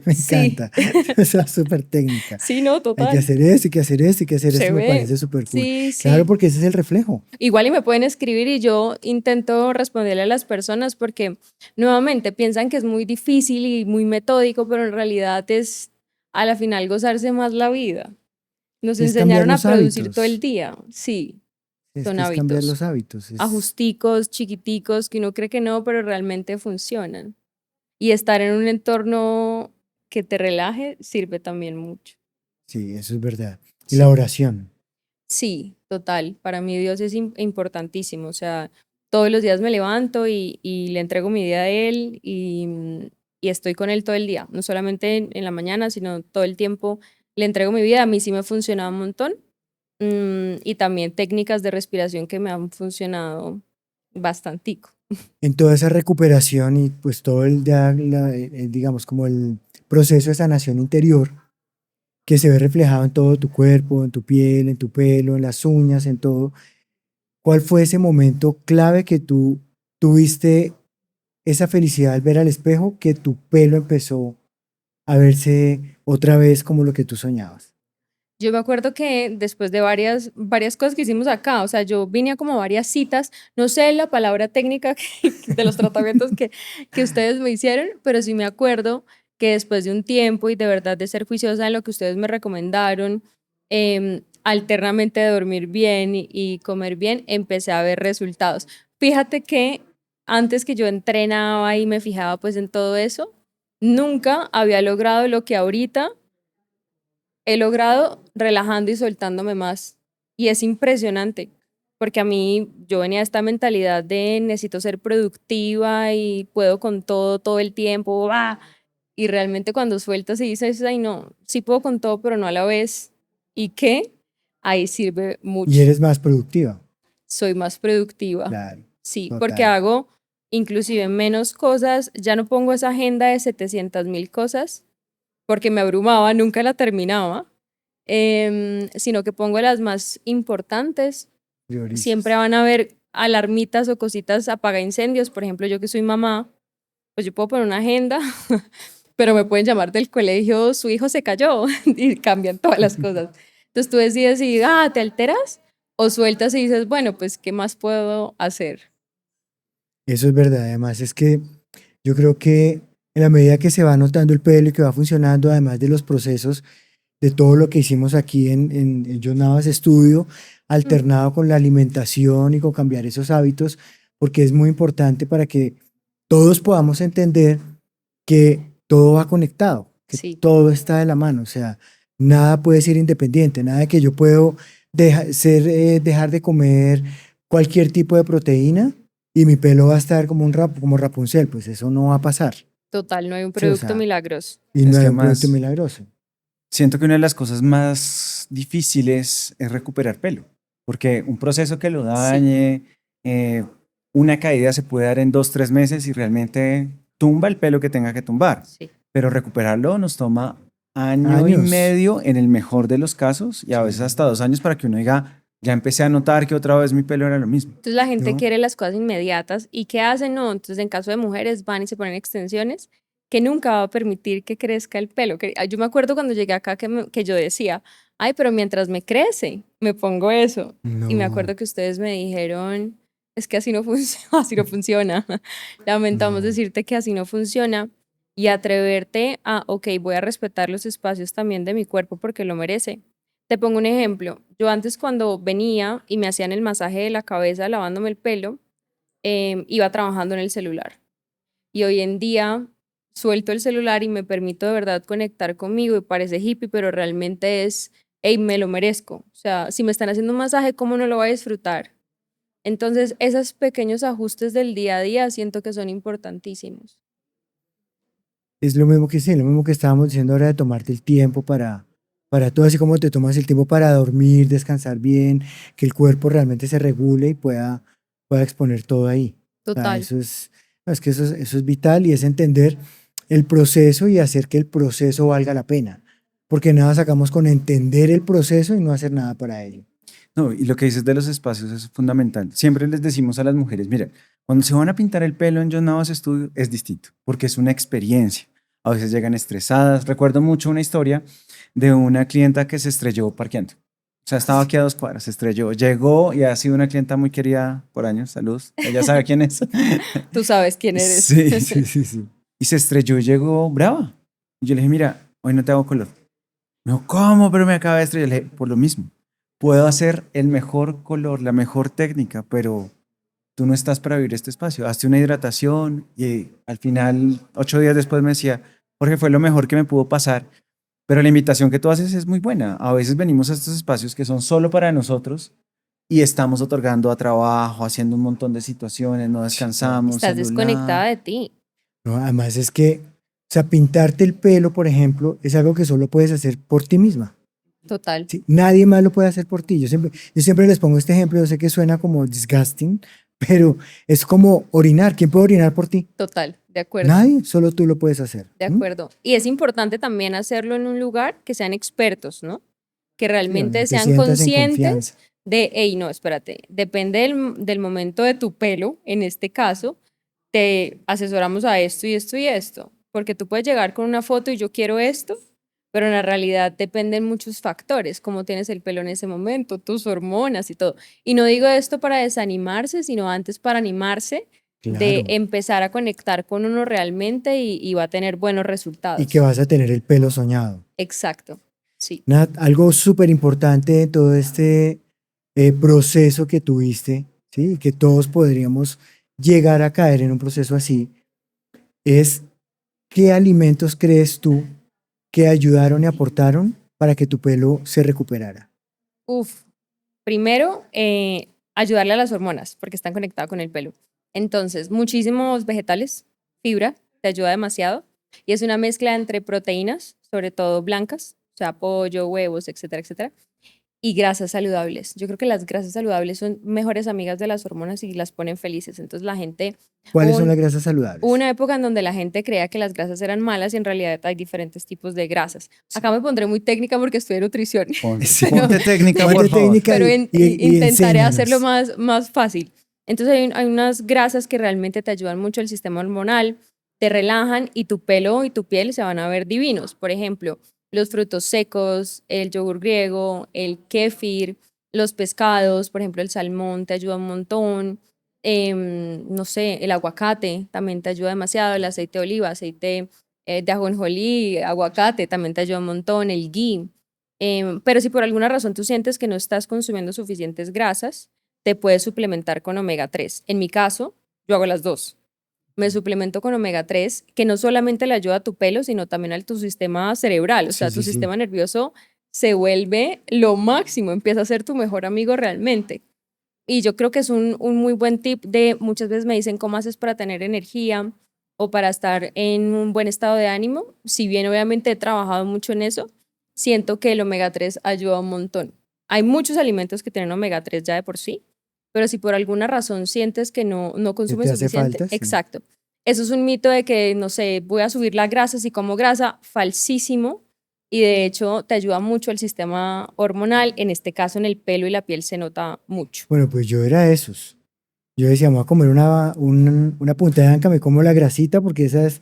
Me Sí. encanta. O sea, súper técnica. Sí, no, Hay que total. hacer esto, hay que hacer esto, hay que hacer Se esto. Me ve. parece súper cool. Sí, Claro, sí. porque ese es el reflejo. Igual y me pueden escribir y yo intento responderle a las personas porque nuevamente piensan que es muy difícil y muy metódico, pero en realidad es a la final gozarse más la vida. Nos Es cambiar enseñaron a los producir todo el hábitos. día. Sí, Es son que es cambiar hábitos. los hábitos. Ajusticos, chiquiticos, que uno cree que no, pero realmente funcionan. Y estar en un entorno que te relaje sirve también mucho. Sí, eso es verdad. Y Sí. la oración. Sí, total. Para mí Dios es importantísimo. O sea, todos los días me levanto y le entrego mi día a Él y estoy con Él todo el día. No solamente en la mañana, sino todo el tiempo le entrego mi vida. A mí sí me ha funcionado un montón. Y también técnicas de respiración que me han funcionado bastantico. En toda esa recuperación y pues todo digamos, como el proceso de sanación interior que se ve reflejado en todo tu cuerpo, en tu piel, en tu pelo, en las uñas, en todo. ¿Cuál fue ese momento clave que tú tuviste esa felicidad al ver al espejo, que tu pelo empezó a verse otra vez como lo que tú soñabas? Yo me acuerdo que después de varias cosas que hicimos acá, o sea, yo vine a como varias citas, no sé la palabra técnica de los tratamientos que ustedes me hicieron, pero sí me acuerdo que después de un tiempo y de verdad de ser juiciosa en lo que ustedes me recomendaron, alternamente de dormir bien y comer bien, empecé a ver resultados. Fíjate que antes que yo entrenaba y me fijaba pues en todo eso, nunca había logrado lo que ahorita he logrado relajando y soltándome más. Y es impresionante, porque a mí yo venía de esta mentalidad de necesito ser productiva y puedo con todo, todo el tiempo, ¡ah! Y realmente cuando sueltas y dices, ay no, sí puedo con todo, pero no a la vez. ¿Y qué? Ahí sirve Y mucho. eres más productiva. Soy más productiva. Claro, Sí, porque total. hago inclusive menos cosas, ya no pongo esa agenda de 700.000 cosas, porque me abrumaba, nunca la terminaba, sino que pongo las más importantes. Siempre Priorizas. van a haber alarmitas o cositas apaga incendios. Por ejemplo, yo que soy mamá, pues yo puedo poner una agenda, pero me pueden llamar del colegio, su hijo se cayó y cambian todas las cosas. Entonces tú decides si, te alteras o sueltas y dices, bueno, pues, ¿qué más puedo hacer? Eso es verdad. Además, es que yo creo que en la medida que se va notando el pelo y que va funcionando, además de los procesos de todo lo que hicimos aquí en John Navas Estudio, Mm, alternado con la alimentación y con cambiar esos hábitos, porque es muy importante para que todos podamos entender que todo va conectado, que sí, todo está de la mano, o sea, nada puede ser independiente, nada de que yo puedo dejar de comer cualquier tipo de proteína y mi pelo va a estar como como Rapunzel, pues eso no va a pasar, total, no hay un sí, o producto sea, milagroso. y no Es hay que un producto además milagroso. siento que una de las cosas más difíciles es recuperar pelo, porque un proceso que lo Sí, dañe, eh, una caída se puede dar en 2, 3 meses y realmente tumba el pelo que tenga que tumbar, sí. pero recuperarlo nos toma año y Años, medio en el mejor de los casos y a veces sí, hasta 2 años para que uno diga, ya empecé a notar que otra vez mi pelo era lo mismo. Entonces la gente ¿no? quiere las cosas inmediatas. ¿Y qué hacen? No, entonces en caso de mujeres van y se ponen extensiones que nunca va a permitir que crezca el pelo. Yo me acuerdo cuando llegué acá que yo decía, ay, pero mientras me crece, me pongo eso. Y me No, acuerdo que ustedes me dijeron, es que así no funciona, así no funciona. Lamentamos no. decirte que así no funciona y atreverte a, ok, voy a respetar los espacios también de mi cuerpo porque lo merece. Te pongo un ejemplo. Yo antes cuando venía y me hacían el masaje de la cabeza lavándome el pelo, iba trabajando en el celular. Y hoy en día suelto el celular y me permito de verdad conectar conmigo y parece hippie, pero realmente es, hey, me lo merezco. O sea, si me están haciendo un masaje, ¿cómo no lo voy a disfrutar? Entonces, esos pequeños ajustes del día a día siento que son importantísimos. Es lo mismo que sí, lo mismo que estábamos diciendo ahora de tomarte el tiempo para todo, así como te tomas el tiempo para dormir, descansar bien, que el cuerpo realmente se regule y pueda exponer todo ahí. O sea, Total. eso es Es que eso es vital y es entender el proceso y hacer que el proceso valga la pena. Porque nada sacamos con entender el proceso y no hacer nada para ello. No, y lo que dices de los espacios es fundamental. Siempre les decimos a las mujeres, mira, cuando se van a pintar el pelo en John Navas Studio es distinto, porque es una experiencia. A veces llegan estresadas. Recuerdo mucho una historia de una clienta que se estrelló parqueando. O sea, estaba aquí a 2 cuadras, se estrelló. Llegó y ha sido una clienta muy querida por años. Saludos. Ella sabe quién es. Tú sabes quién eres. Sí. Y se estrelló y llegó brava. Y yo le dije, mira, hoy no te hago color. No, ¿cómo? Pero me acaba de estrellar. Le dije, por lo mismo. Puedo hacer el mejor color, la mejor técnica, pero tú no estás para vivir este espacio. Hazte una hidratación y al final, 8 días después me decía, Jorge, fue lo mejor que me pudo pasar, pero la invitación que tú haces es muy buena. A veces venimos a estos espacios que son solo para nosotros y estamos otorgando a trabajo, haciendo un montón de situaciones, no descansamos. Estás desconectada de ti. No, además es que, o sea, pintarte el pelo, por ejemplo, es algo que solo puedes hacer por ti misma. Total. ¿Sí? Nadie más lo puede hacer por ti. Yo siempre les pongo este ejemplo, yo sé que suena como disgusting, pero es como orinar. ¿Quién puede orinar por ti? Total, de acuerdo. Nadie, solo tú lo puedes hacer. De ¿Mm? acuerdo. Y es importante también hacerlo en un lugar que sean expertos, ¿no? Que Sí, realmente donde te sean sientas en conscientes confianza. de, hey, no, espérate, depende del momento de tu pelo, en este caso, te asesoramos a esto y esto y esto. Porque tú puedes llegar con una foto y yo quiero esto, pero en la realidad dependen muchos factores, cómo tienes el pelo en ese momento, tus hormonas y todo. Y no digo esto para desanimarse, sino antes para animarse de Claro. empezar a conectar con uno realmente y va a tener buenos Y resultados. que vas a tener el pelo soñado. Exacto, sí. Nat, algo súper importante de todo este proceso que tuviste, ¿sí? Y que todos podríamos llegar a caer en un proceso así, es qué alimentos crees tú que ayudaron y aportaron para que tu pelo se recuperara. Uf, primero, ayudarle a las hormonas, porque están conectadas con el pelo. Entonces, muchísimos vegetales, fibra, te ayuda demasiado. Y es una mezcla entre proteínas, sobre todo blancas, o sea, pollo, huevos, etcétera, etcétera, y grasas saludables. Yo creo que las grasas saludables son mejores amigas de las hormonas y las ponen felices. Entonces, la gente, ¿Cuáles son un- las grasas saludables? hubo una época en donde la gente creía que las grasas eran malas y en realidad hay diferentes tipos de grasas. Acá me pondré muy técnica porque estudié nutrición. Sí. Ponte técnica, Ponte por favor. técnica Pero y intentaré hacerlo enséñanos. más fácil. Entonces hay unas grasas que realmente te ayudan mucho al sistema hormonal, te relajan y tu pelo y tu piel se van a ver divinos. Por ejemplo, los frutos secos, el yogur griego, el kéfir, los pescados, por ejemplo, el salmón te ayuda un montón. No sé, el aguacate también te ayuda demasiado, el aceite de oliva, aceite de ajonjolí, aguacate también te ayuda un montón, el ghee. Pero si por alguna razón tú sientes que no estás consumiendo suficientes grasas, te puedes suplementar con omega 3. En mi caso, yo hago las dos. Me suplemento con omega 3, que no solamente le ayuda a tu pelo, sino también a tu sistema cerebral. O Sí, sea, tu sí, sí. sistema nervioso se vuelve lo máximo, empieza a ser tu mejor amigo realmente. Y yo creo que es un muy buen tip de muchas veces me dicen cómo haces para tener energía o para estar en un buen estado de ánimo. Si bien obviamente he trabajado mucho en eso, siento que el omega 3 ayuda un montón. Hay muchos alimentos que tienen omega 3 ya de por sí, pero si por alguna razón sientes que no ¿Qué consumes te hace suficiente, falta? Sí. exacto. Eso es un mito de que, no sé, voy a subir la grasa si como grasa, falsísimo. Y de hecho te ayuda mucho el sistema hormonal, en este caso en el pelo y la piel se nota mucho. Bueno, pues yo era de esos. Yo decía, me voy a comer una punta de anca, me como la grasita porque esa es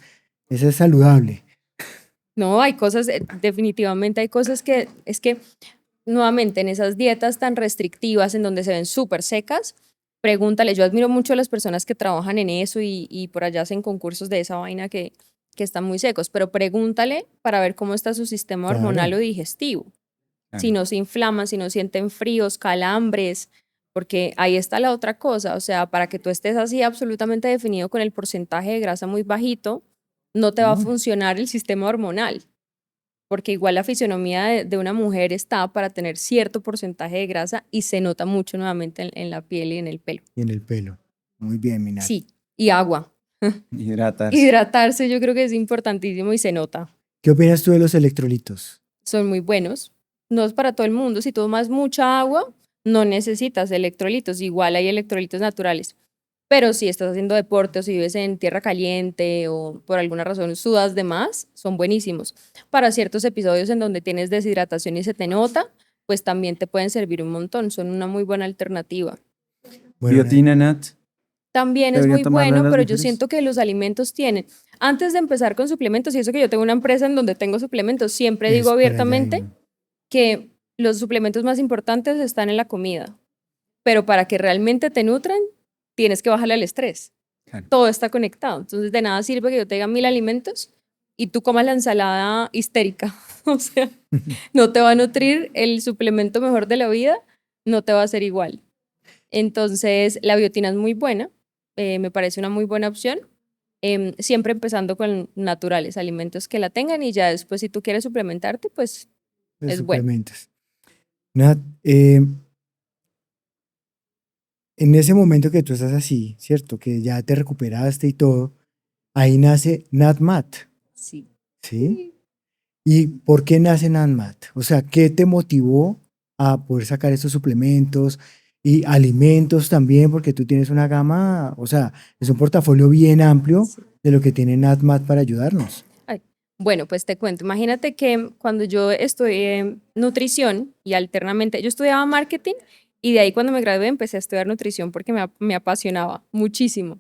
saludable. No, hay cosas, definitivamente hay cosas que es que nuevamente en esas dietas tan restrictivas en donde se ven súper secas, pregúntale, yo admiro mucho a las personas que trabajan en eso y por allá hacen concursos de esa vaina que están muy secos, pero pregúntale para ver cómo está su sistema hormonal Claro. o digestivo. Si Claro. no se inflaman, si no sienten fríos, calambres, porque ahí está la otra cosa, o sea, para que tú estés así absolutamente definido con el porcentaje de grasa muy bajito, no te va a No, funcionar el sistema hormonal, porque igual la fisionomía de una mujer está para tener cierto porcentaje de grasa y se nota mucho nuevamente en la piel y en el pelo. y en el pelo. Muy bien, Minat. Sí, y agua. Hidratarse. Hidratarse yo creo que es importantísimo y se nota. ¿Qué opinas tú de los electrolitos? Son muy buenos. No es para todo el mundo. Si tomas mucha agua, no necesitas electrolitos. Igual hay electrolitos naturales. Pero si estás haciendo deporte o si vives en tierra caliente o por alguna razón sudas de más, son buenísimos. Para ciertos episodios en donde tienes deshidratación y se te nota, pues también te pueden servir un montón, son una muy buena alternativa. Bueno, Biotina, Nat. También es ¿Deberían muy tomarlo bueno, las pero yo mujeres? siento que los alimentos tienen. Antes de empezar con suplementos, y eso que yo tengo una empresa en donde tengo suplementos, siempre digo es por allá, abiertamente que los suplementos más importantes están en la comida, pero para que realmente te nutran, tienes que bajarle al estrés. Claro. Todo está conectado. Entonces, de nada sirve que yo te diga 1000 alimentos y tú comas la ensalada histérica. O sea, no te va a nutrir el suplemento mejor de la vida, no te va a hacer igual. Entonces, la biotina es muy buena, me parece una muy buena opción. Siempre empezando con naturales, alimentos que la tengan y ya después si tú quieres suplementarte, pues de es bueno. suplementos. Nat, en ese momento que tú estás así, ¿cierto? Que ya te recuperaste y todo, ahí nace NatMat, Sí. ¿sí? ¿Y por qué nace NatMat? O sea, ¿qué te motivó a poder sacar estos suplementos y alimentos también? Porque tú tienes una gama, o sea, es un portafolio bien amplio Sí. de lo que tiene NatMat para ayudarnos. Ay, bueno, pues te cuento. Imagínate que cuando yo estudié nutrición y alternamente, yo estudiaba marketing y de ahí cuando me gradué empecé a estudiar nutrición porque me apasionaba muchísimo.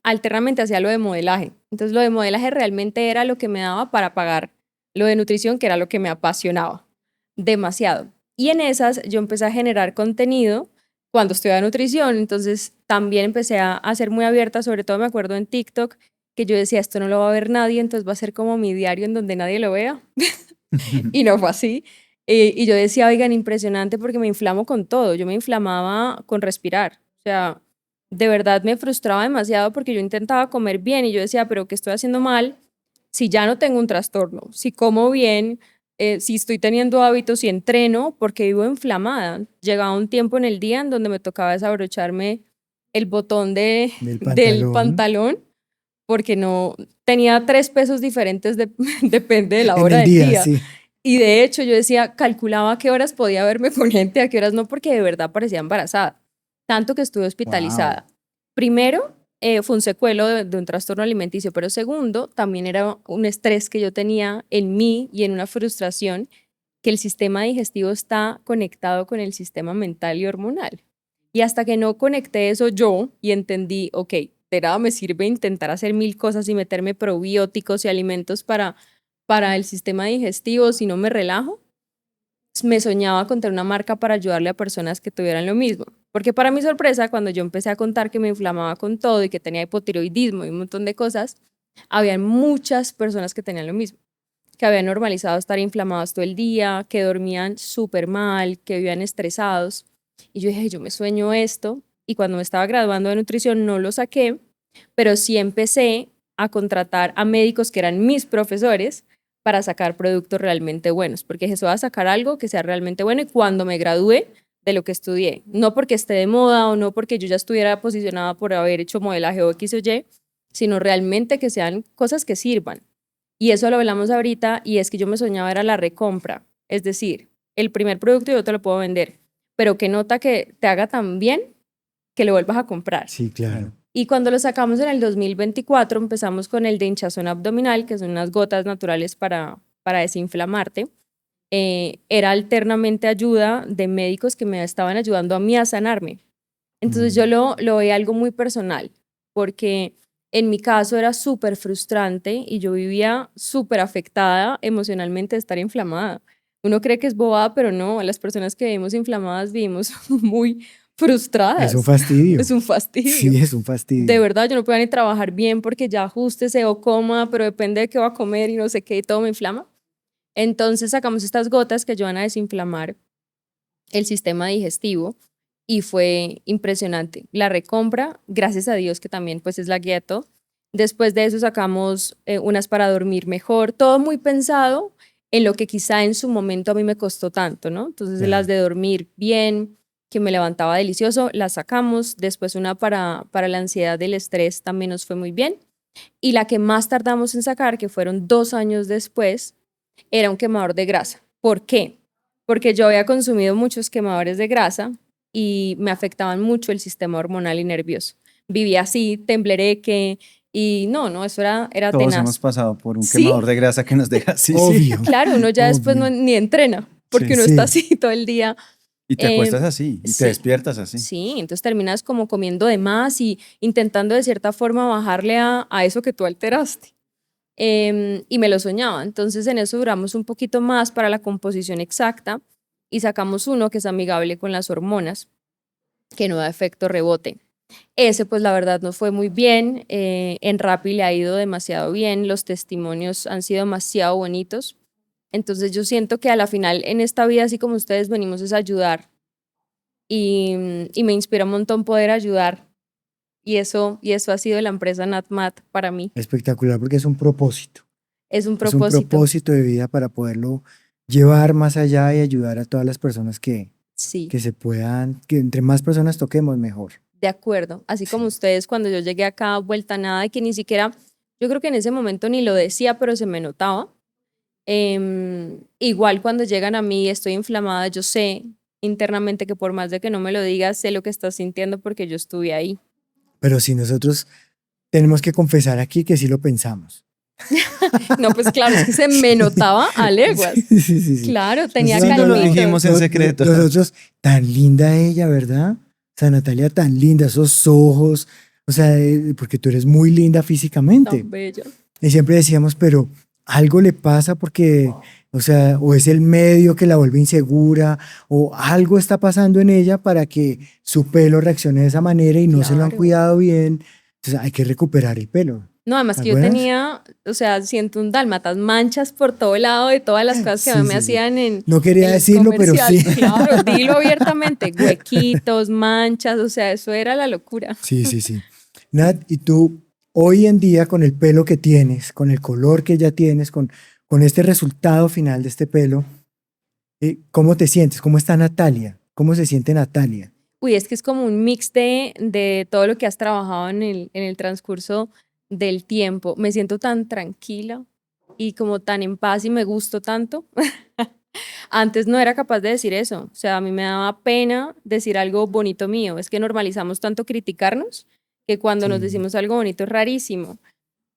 Alternamente hacía lo de modelaje. Entonces lo de modelaje realmente era lo que me daba para pagar lo de nutrición, que era lo que me apasionaba demasiado. Y en esas yo empecé a generar contenido cuando estudiaba nutrición, entonces también empecé a ser muy abierta, sobre todo me acuerdo en TikTok, que yo decía, esto no lo va a ver nadie, entonces va a ser como mi diario en donde nadie lo vea. Y no fue así. Y yo decía, oigan, impresionante porque me inflamo con todo. Yo me inflamaba con respirar. O sea, de verdad me frustraba demasiado porque yo intentaba comer bien y yo decía, pero ¿qué estoy haciendo mal? Si ya no tengo un trastorno, si como bien, si estoy teniendo hábitos, si entreno, porque vivo inflamada. Llegaba un tiempo en el día en donde me tocaba desabrocharme el botón Del del pantalón pantalón porque no tenía 3 pesos diferentes, depende de la en hora el del día, día. sí. Y de hecho yo decía, calculaba a qué horas podía verme con gente, a qué horas no, porque de verdad parecía embarazada. Tanto que estuve hospitalizada. Primero, fue un secuelo de un trastorno alimenticio, pero segundo, también era un estrés que yo tenía en mí y en una frustración que el sistema digestivo está conectado con el sistema mental y hormonal. Y hasta que no conecté eso yo y entendí, ok, de nada me sirve intentar hacer 1000 cosas y meterme probióticos y alimentos para el sistema digestivo si no me relajo, me soñaba con tener una marca para ayudarle a personas que tuvieran lo mismo. Porque para mi sorpresa, cuando yo empecé a contar que me inflamaba con todo y que tenía hipotiroidismo y un montón de cosas, había muchas personas que tenían lo mismo, que habían normalizado estar inflamados todo el día, que dormían súper mal, que vivían estresados. Y yo dije, yo me sueño esto. Y cuando me estaba graduando de nutrición no lo saqué, pero sí empecé a contratar a médicos que eran mis profesores para sacar productos realmente buenos, porque dije, voy a sacar algo que sea realmente bueno y cuando me gradúe de lo que estudié, no porque esté de moda o no porque yo ya estuviera posicionada por haber hecho modelaje o X o Y, sino realmente que sean cosas que sirvan. Y eso lo hablamos ahorita y es que yo me soñaba era la recompra, es decir, el primer producto yo te lo puedo vender, pero que nota que te haga tan bien que lo vuelvas a comprar. Sí, claro. Y cuando lo sacamos en el 2024, empezamos con el de hinchazón abdominal, que son unas gotas naturales para desinflamarte. Era alternamente ayuda de médicos que me estaban ayudando a mí a sanarme. Entonces yo lo veía algo muy personal, porque en mi caso era súper frustrante y yo vivía súper afectada emocionalmente de estar inflamada. Uno cree que es bobada, pero no, las personas que vivimos inflamadas vivimos muy Es un frustradas. fastidio. Es un fastidio. Sí, es un De fastidio. verdad, yo no puedo ni trabajar bien porque ya ajustese o coma, pero depende de qué va a comer y no sé qué, y todo me inflama. Entonces sacamos estas gotas que ayudan a desinflamar el sistema digestivo y fue impresionante. La recompra, gracias a Dios que también pues es la Keto. Después de eso sacamos unas para dormir mejor, todo muy pensado en lo que quizá en su momento a mí me costó tanto, ¿no? Entonces Claro. las de dormir bien, que me levantaba delicioso, las sacamos. Después una para la ansiedad del estrés también nos fue muy bien. Y la que más tardamos en sacar, que fueron 2 años después, era un quemador de grasa. ¿Por qué? Porque yo había consumido muchos quemadores de grasa y me afectaban mucho el sistema hormonal y nervioso. Vivía así, temblereque, y no, eso era Todos tenaz. hemos pasado por un ¿Sí? quemador de grasa que nos deja así. Sí. Obvio. Claro, uno ya después Obvio. ni entrena, porque Sí. uno Sí. está así todo el día. Y te acuestas así, y sí. te despiertas así. Sí, entonces terminas como comiendo de más y intentando de cierta forma bajarle a eso que tú alteraste. Y me lo soñaba. Entonces en eso duramos un poquito más para la composición exacta y sacamos uno que es amigable con las hormonas, que no da efecto rebote. Ese pues la verdad no fue muy bien, en Rappi le ha ido demasiado bien, los testimonios han sido demasiado bonitos. Entonces yo siento que a la final en esta vida, así como ustedes, venimos es a ayudar y me inspira un montón poder ayudar. Y eso ha sido la empresa NatMat para mí. Espectacular porque es un propósito. Es un Es un propósito. propósito de vida para poderlo llevar más allá y ayudar a todas las personas que Sí, se puedan, que entre más personas toquemos, mejor. de acuerdo. Así como ustedes cuando yo llegué acá, vuelta a nada, y que ni siquiera, yo creo que en ese momento ni lo decía, pero se me notaba. Igual cuando llegan a mí, estoy inflamada, yo sé internamente que por más de que no me lo digas, sé lo que estás sintiendo porque yo estuve ahí. Pero si nosotros tenemos que confesar aquí que sí lo pensamos. No, pues claro, es que se me notaba a leguas. Sí. Claro, tenía Nosotros no lo calmita. dijimos en secreto. Nosotros, tan linda ella, ¿verdad? O sea, Natalia, tan linda, esos ojos, o sea, porque tú eres muy linda físicamente. Tan bella. Y siempre decíamos, pero algo le pasa porque, o sea, o es el medio que la vuelve insegura, o algo está pasando en ella para que su pelo reaccione de esa manera y no se lo han Claro. cuidado bien. Entonces hay que recuperar el pelo. No, además ¿Te que yo acuerdas? tenía, o sea, siento un dálmatas, manchas por todo lado de todas las cosas que a mí me Sí. hacían en No quería en los decirlo, pero sí. comerciales. Claro, dilo abiertamente, huequitos, manchas, o sea, eso era la locura. Sí. Nat, y tú hoy en día con el pelo que tienes, con el color que ya tienes, con este resultado final de este pelo, ¿cómo te sientes? ¿Cómo está Natalia? ¿Cómo se siente Natalia? Uy, es que es como un mix de todo lo que has trabajado en el transcurso del tiempo. Me siento tan tranquila y como tan en paz y me gusto tanto. Antes no era capaz de decir eso. O sea, a mí me daba pena decir algo bonito mío. Es que normalizamos tanto criticarnos que cuando nos Sí. decimos algo bonito es rarísimo.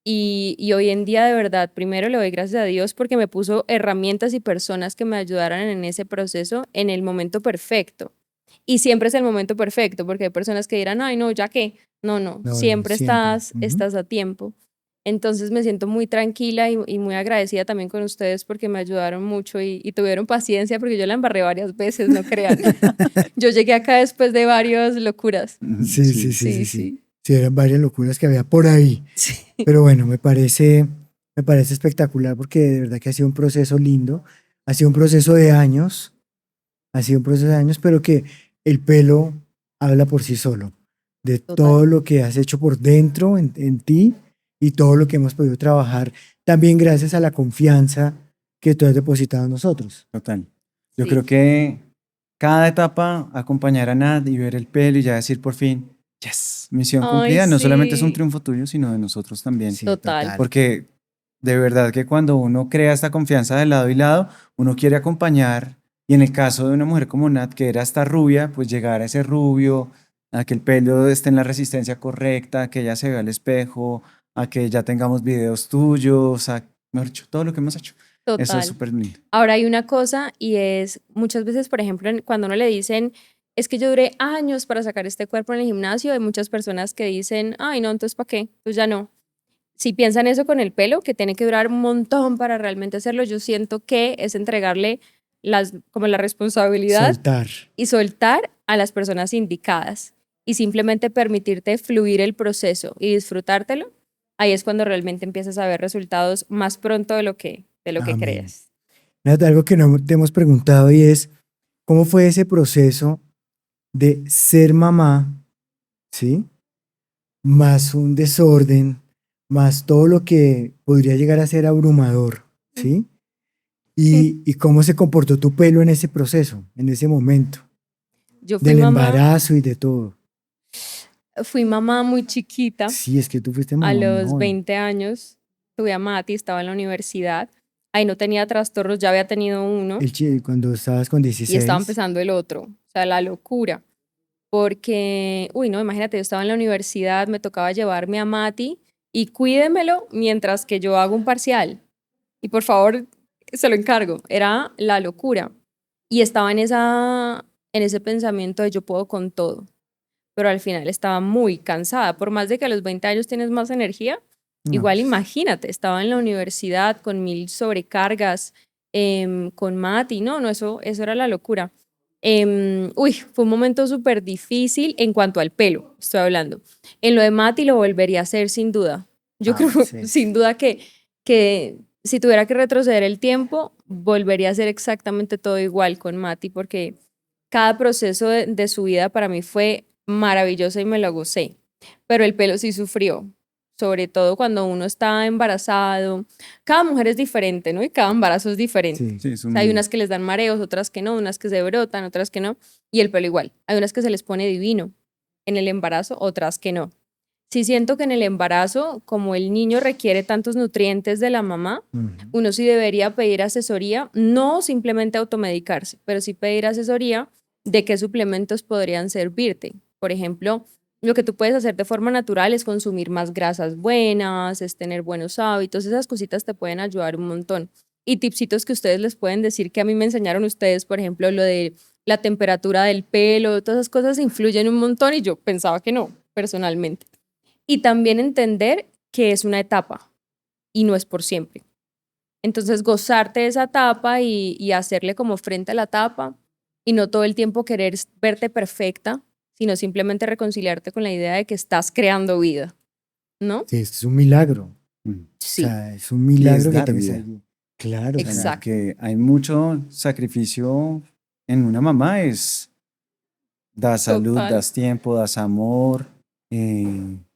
Y hoy en día, de verdad, primero le doy gracias a Dios porque me puso herramientas y personas que me ayudaran en ese proceso en el momento perfecto. Y siempre es el momento perfecto, porque hay personas que dirán, ay, no, ya qué. No, No, siempre siempre. estás a tiempo. Entonces me siento muy tranquila y muy agradecida también con ustedes porque me ayudaron mucho y tuvieron paciencia porque yo la embarré varias veces, no crean. Yo llegué acá después de varias locuras. Sí, eran varias locuras que había por ahí. Sí. Pero bueno, me parece espectacular porque de verdad que ha sido un proceso lindo. Ha sido un proceso de años. Pero que el pelo habla por sí solo. De Total. todo lo que has hecho por dentro en ti y todo lo que hemos podido trabajar. También gracias a la confianza que tú has depositado en nosotros. Total. Yo Sí. creo que cada etapa, acompañar a Nat y ver el pelo y ya decir por fin, yes, misión Ay, cumplida. No solamente es un sí. triunfo tuyo, sino de nosotros también. Sí, Total. Porque de verdad que cuando uno crea esta confianza de lado y lado, uno quiere acompañar. Y en el caso de una mujer como Nat, que era hasta rubia, pues llegar a ese rubio, a que el pelo esté en la resistencia correcta, a que ella se vea al espejo, a que ya tengamos videos tuyos, mejor dicho, todo lo que hemos hecho. Eso Total. es súper lindo. Ahora hay una cosa y es muchas veces, por ejemplo, cuando uno le dicen, es que yo duré años para sacar este cuerpo en el gimnasio, hay muchas personas que dicen, ay, no, entonces ¿para qué? Pues ya no. Si piensan eso con el pelo, que tiene que durar un montón para realmente hacerlo, yo siento que es entregarle como la responsabilidad Soltar. y soltar a las personas indicadas y simplemente permitirte fluir el proceso y disfrutártelo. Ahí es cuando realmente empiezas a ver resultados más pronto de lo que Amén. creas. Nat, algo que no te hemos preguntado y es, ¿cómo fue ese proceso de ser mamá, ¿sí? Más un desorden, más todo lo que podría llegar a ser abrumador, ¿sí? Y cómo se comportó tu pelo en ese proceso, en ese momento, Yo fui del mamá, embarazo y de todo. fui mamá muy chiquita, Sí, es que tú fuiste a mamá muy los joven. 20 años. Tuve a Mati, estaba en la universidad. Ahí no tenía trastornos, ya había tenido uno Cuando estabas con y 16. estaba empezando el otro. O sea, la locura. porque, uy, no, imagínate, yo estaba en la universidad, me tocaba llevarme a Mati y cuídemelo mientras que yo hago un parcial. Y por favor, se lo encargo. Era la locura. Y estaba en ese pensamiento de yo puedo con todo. Pero al final estaba muy cansada. Por más de que a los 20 años tienes más energía, No, igual pues, imagínate, estaba en la universidad con 1000 sobrecargas, con Mati, no, eso era la locura. Uy, fue un momento súper difícil en cuanto al pelo, estoy hablando. En lo de Mati lo volvería a hacer sin duda. Yo creo sí. sin duda que si tuviera que retroceder el tiempo, volvería a hacer exactamente todo igual con Mati, porque cada proceso de su vida para mí fue maravilloso y me lo gocé. Pero el pelo sí sufrió, sobre todo cuando uno está embarazado. Cada mujer es diferente, ¿no? Y cada embarazo es diferente. Sí. Sí, es O sea, hay unas que les dan mareos, otras que no, unas que se brotan, otras que no. Y el pelo igual. Hay unas que se les pone divino en el embarazo, otras que no. Sí siento que en el embarazo, como el niño requiere tantos nutrientes de la mamá, uno sí debería pedir asesoría, no simplemente automedicarse, pero sí pedir asesoría de qué suplementos podrían servirte. Por ejemplo, lo que tú puedes hacer de forma natural es consumir más grasas buenas, es tener buenos hábitos, esas cositas te pueden ayudar un montón. Y tipsitos que ustedes les pueden decir que a mí me enseñaron ustedes, por ejemplo, lo de la temperatura del pelo, todas esas cosas influyen un montón y yo pensaba que no, personalmente. Y también entender que es una etapa y no es por siempre. Entonces, gozarte de esa etapa y hacerle como frente a la etapa y no todo el tiempo querer verte perfecta, sino simplemente reconciliarte con la idea de que estás creando vida, ¿no? Sí, es un milagro. Mm. O Sí, sea, es un Y milagro es que dar tengas vida. ahí. Claro, exacto. Que hay mucho sacrificio en una mamá, das salud, Total. das tiempo, das amor,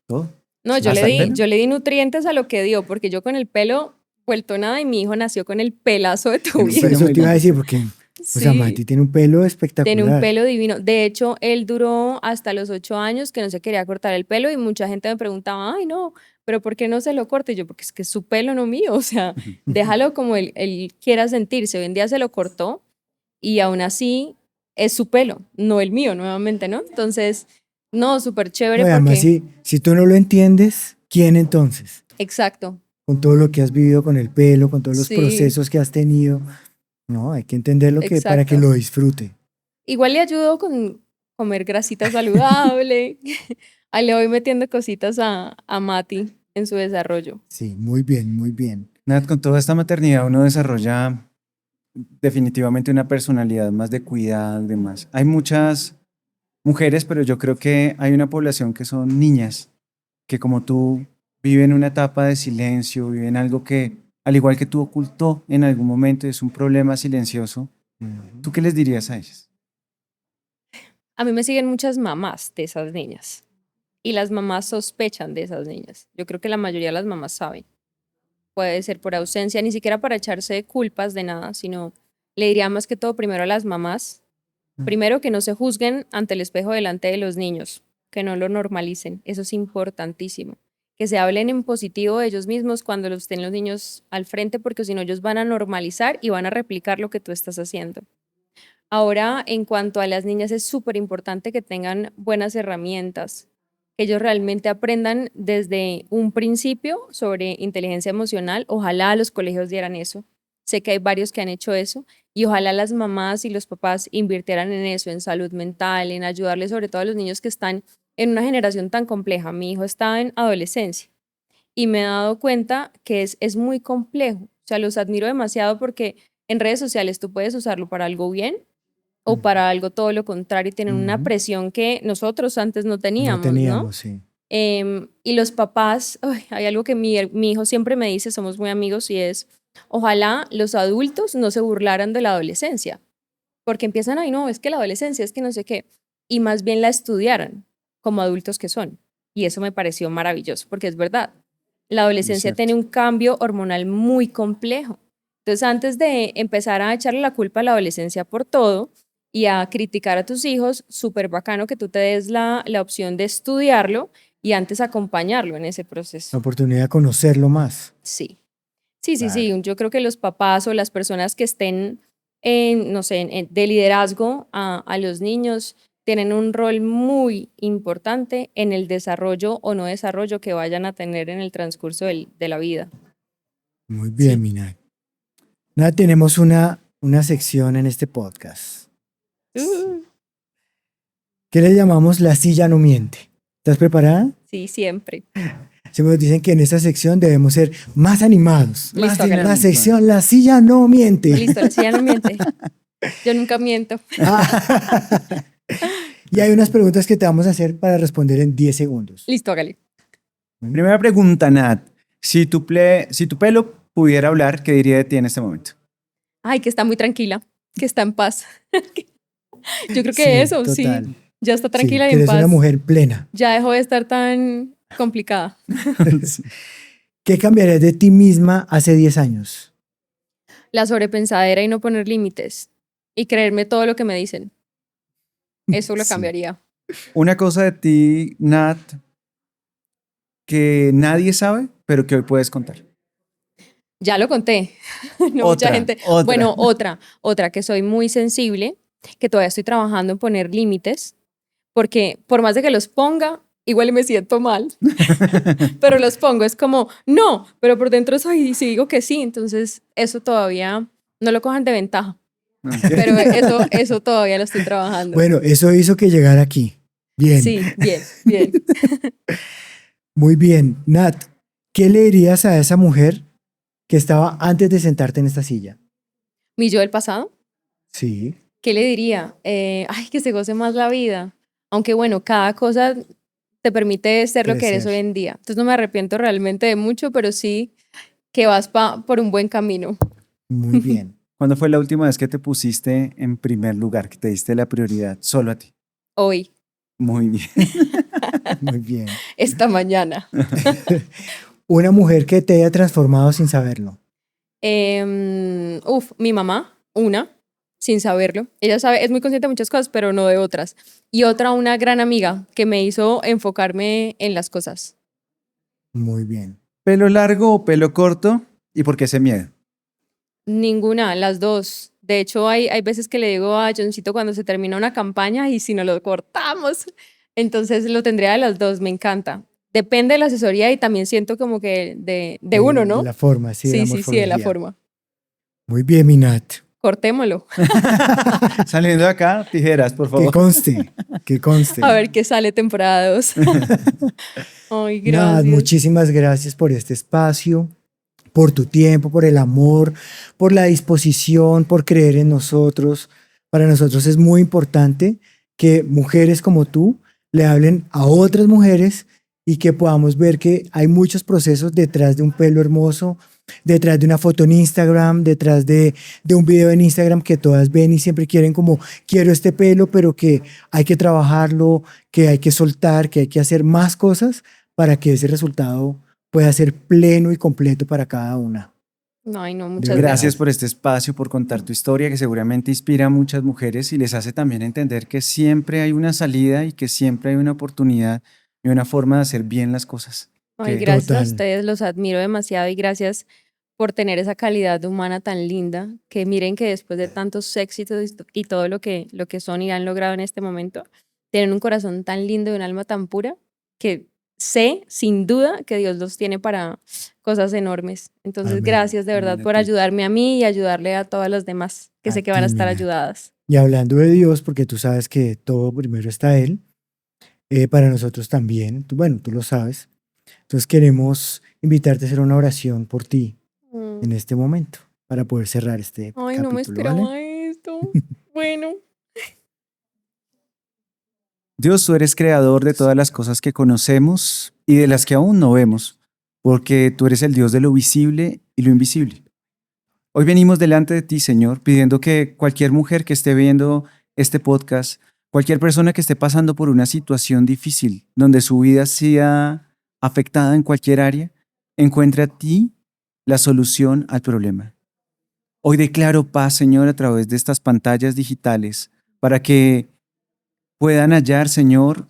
todo. No, sí. Hasta el pelo. yo le di nutrientes a lo que dio, porque yo con el pelo vuelto nada y mi hijo nació con el pelazo de tu En un Sí, vida. pelo eso muy te iba a lindo, decir, sí. porque, o sea, Sí. Mati tiene un pelo Tiene un espectacular. pelo divino. De hecho, él duró hasta los 8 años que no se quería cortar el pelo y mucha gente me preguntaba, ay, no, pero ¿por qué no se lo corte? Y yo, porque es que es su pelo, no mío. O sea, déjalo como él quiera sentirse. Hoy en día se lo cortó y aún así es su pelo, no el mío, nuevamente, ¿no? Entonces, no, súper No, chévere y además, porque, si tú no lo entiendes, ¿quién entonces? exacto, Con todo lo que has vivido con el pelo, con todos los sí, procesos que has tenido. No, hay que entenderlo para que exacto. lo disfrute. Igual le ayudo con comer grasita saludable. Ahí le voy metiendo cositas a Mati en su desarrollo. Sí, muy bien, muy bien. Nat, con toda esta maternidad uno desarrolla definitivamente una personalidad más de cuidado y demás. Hay muchas mujeres, pero yo creo que hay una población que son niñas, que como tú viven una etapa de silencio, viven algo que, al igual que tú, ocultó en algún momento, es un problema silencioso. ¿Tú qué les dirías a ellas? A mí me siguen muchas mamás de esas niñas y las mamás sospechan de esas niñas. Yo creo que la mayoría de las mamás saben. Puede ser por ausencia, ni siquiera para echarse culpas de nada, sino le diría más que todo primero a las mamás. Primero, que no se juzguen ante el espejo delante de los niños, que no lo normalicen. Eso es importantísimo. Que se hablen en positivo de ellos mismos cuando los estén los niños al frente, porque si no, ellos van a normalizar y van a replicar lo que tú estás haciendo. Ahora, en cuanto a las niñas, es súper importante que tengan buenas herramientas, que ellos realmente aprendan desde un principio sobre inteligencia emocional. Ojalá los colegios dieran eso. Sé que hay varios que han hecho eso y ojalá las mamás y los papás invirtieran en eso, en salud mental, en ayudarles sobre todo a los niños que están en una generación tan compleja. Mi hijo está en adolescencia y me he dado cuenta que es muy complejo. O sea, los admiro demasiado porque en redes sociales tú puedes usarlo para algo bien o para algo todo lo contrario, y tienen una Ujú. presión que nosotros antes no No teníamos, ¿no? teníamos, sí. Y los papás, ay, hay algo que mi hijo siempre me dice, somos muy amigos, y es, ojalá los adultos no se burlaran de la adolescencia, porque empiezan, ay, no, es que la adolescencia, es que no sé qué, y más bien la estudiaran como adultos que son. Y eso me pareció maravilloso, porque es verdad, la Es adolescencia tiene cierto. un cambio hormonal muy complejo. Entonces, antes de empezar a echarle la culpa a la adolescencia por todo y a criticar a tus hijos, súper bacano que tú te des la opción de estudiarlo y antes acompañarlo en ese La proceso. oportunidad de conocerlo más. Sí, sí, sí, Claro. sí. Yo creo que los papás o las personas que estén no sé, de liderazgo a los niños tienen un rol muy importante en el desarrollo o no desarrollo que vayan a tener en el transcurso de la vida. Muy bien, Sí. Mina. Nada, tenemos una sección en este podcast que le llamamos La silla no miente. ¿Estás preparada? Sí, siempre. Siempre nos dicen que en esta sección debemos ser más animados. Listo, Más hágale. La dinámico. sección La silla no miente. Listo, la silla no miente. Yo nunca miento. Y hay unas preguntas que te vamos a hacer para responder en 10 segundos. Listo, hágale. Primera pregunta, Nat. Si tu pelo pudiera hablar, ¿qué diría de ti en este momento? Ay, que está muy tranquila, que está en paz. Yo creo que Sí, eso, total. sí. Ya está Sí, tranquila que y en eres paz. una mujer plena. Ya dejó de estar tan complicada. ¿Qué cambiarías de ti misma hace 10 años? La sobrepensadera y no poner límites. Y creerme todo lo que me dicen. Eso lo Sí. cambiaría. Una cosa de ti, Nat, que nadie sabe, pero que hoy puedes contar. Ya lo conté. No Otra, mucha gente. otra. Bueno, otra, que soy muy sensible, que todavía estoy trabajando en poner límites, porque por más de que los ponga, igual me siento mal. Pero los pongo, es como, no, pero por dentro soy, si digo que sí, entonces eso todavía no lo cojan de ventaja. Pero eso todavía lo estoy trabajando. Bueno, eso hizo que llegara aquí. Bien, Sí, bien, bien. muy bien. Nat, ¿qué le dirías a esa mujer que estaba antes de sentarte en esta silla? Mi yo del pasado, Sí, ¿qué le diría? Ay, que se goce más la vida. Aunque bueno, cada cosa te permite ser lo que eres Crecer. hoy en día. Entonces no me arrepiento realmente de mucho, pero sí que vas por un buen camino. muy bien, ¿Cuándo fue la última vez que te pusiste en primer lugar, que te diste la prioridad solo a ti? Hoy, Muy bien. muy bien. esta mañana. Una mujer que te haya transformado sin saberlo. Mi mamá, una, sin saberlo. Ella sabe, es muy consciente de muchas cosas, pero no de otras. Y otra, una gran amiga que me hizo enfocarme en las cosas. Muy bien. ¿Pelo largo o pelo corto? ¿Y por qué ese miedo? Ninguna, las dos. De hecho, hay veces que le digo a Johncito cuando se termina una campaña y si no lo cortamos, entonces lo tendría de las dos, me encanta. Depende de la asesoría y también siento como que de uno, ¿no? De la forma, sí, de la Sí, de la morfología. forma. Muy bien, mi Nat. Cortémoslo. Saliendo de acá, tijeras, por Que favor. conste, que conste. A ver qué sale temporada 2. Ay, Nat, gracias. muchísimas gracias por este espacio, por tu tiempo, por el amor, por la disposición, por creer en nosotros. Para nosotros es muy importante que mujeres como tú le hablen a otras mujeres y que podamos ver que hay muchos procesos detrás de un pelo hermoso, detrás de una foto en Instagram, detrás de un video en Instagram que todas ven y siempre quieren como, quiero este pelo, pero que hay que trabajarlo, que hay que soltar, que hay que hacer más cosas para que ese resultado pueda ser pleno y completo para cada una. Ay, no, De muchas verdad. gracias. Gracias por este espacio, por contar tu historia, que seguramente inspira a muchas mujeres y les hace también entender que siempre hay una salida y que siempre hay una oportunidad y una forma de hacer bien las cosas. Ay, Que- gracias a Total. ustedes, los admiro demasiado y gracias por tener esa calidad humana tan linda, que miren que después de tantos éxitos y todo lo que son y han logrado en este momento, tienen un corazón tan lindo y un alma tan pura que sé sin duda que Dios los tiene para cosas enormes. Entonces, Amén. gracias de verdad Amén a por ti. ayudarme a mí y ayudarle a todas las demás que A sé que van a ti, estar Mina. ayudadas. Y hablando de Dios, porque tú sabes que todo primero está Él, para nosotros también, bueno, tú lo sabes. Entonces queremos invitarte a hacer una oración por ti en este momento para poder cerrar este Ay, capítulo. no me esperaba ¿Vale? esto. Bueno. Dios, tú eres creador de todas las cosas que conocemos y de las que aún no vemos, porque tú eres el Dios de lo visible y lo invisible. Hoy venimos delante de ti, Señor, pidiendo que cualquier mujer que esté viendo este podcast, cualquier persona que esté pasando por una situación difícil, donde su vida sea afectada en cualquier área, encuentre a ti la solución al problema. Hoy declaro paz, Señor, a través de estas pantallas digitales, para que puedan hallar, Señor,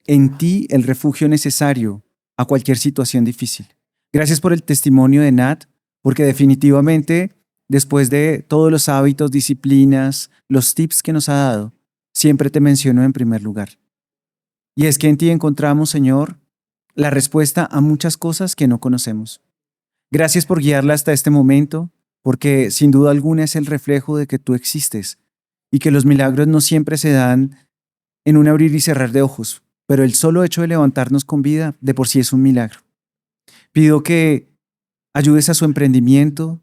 en ti el refugio necesario a cualquier situación difícil. Gracias por el testimonio de Nat, porque definitivamente, después de todos los hábitos, disciplinas, los tips que nos ha dado, siempre te menciono en primer lugar. Y es que en ti encontramos, Señor, la respuesta a muchas cosas que no conocemos. Gracias por guiarla hasta este momento, porque sin duda alguna es el reflejo de que tú existes y que los milagros no siempre se dan en un abrir y cerrar de ojos, pero el solo hecho de levantarnos con vida de por sí es un milagro. Pido que ayudes a su emprendimiento,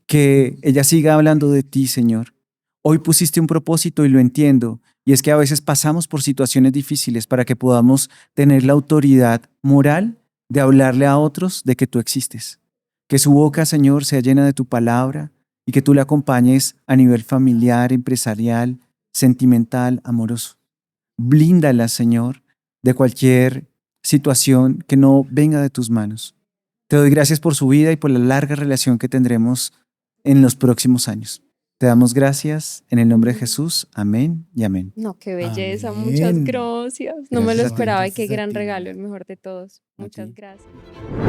que ella siga hablando de ti, Señor. Hoy pusiste un propósito y lo entiendo, y es que a veces pasamos por situaciones difíciles para que podamos tener la autoridad moral de hablarle a otros de que tú existes. Que su boca, Señor, sea llena de tu palabra y que tú la acompañes a nivel familiar, empresarial, sentimental, amoroso. Blíndala, Señor, de cualquier situación que no venga de tus manos. Te doy gracias por su vida y por la larga relación que tendremos en los próximos años. Te damos gracias en el nombre de Jesús. Amén y amén. No, qué belleza, Amén. muchas gracias. No me Gracias lo a ti. esperaba y qué Gracias a gran ti. regalo, el mejor de todos. A Muchas ti. gracias.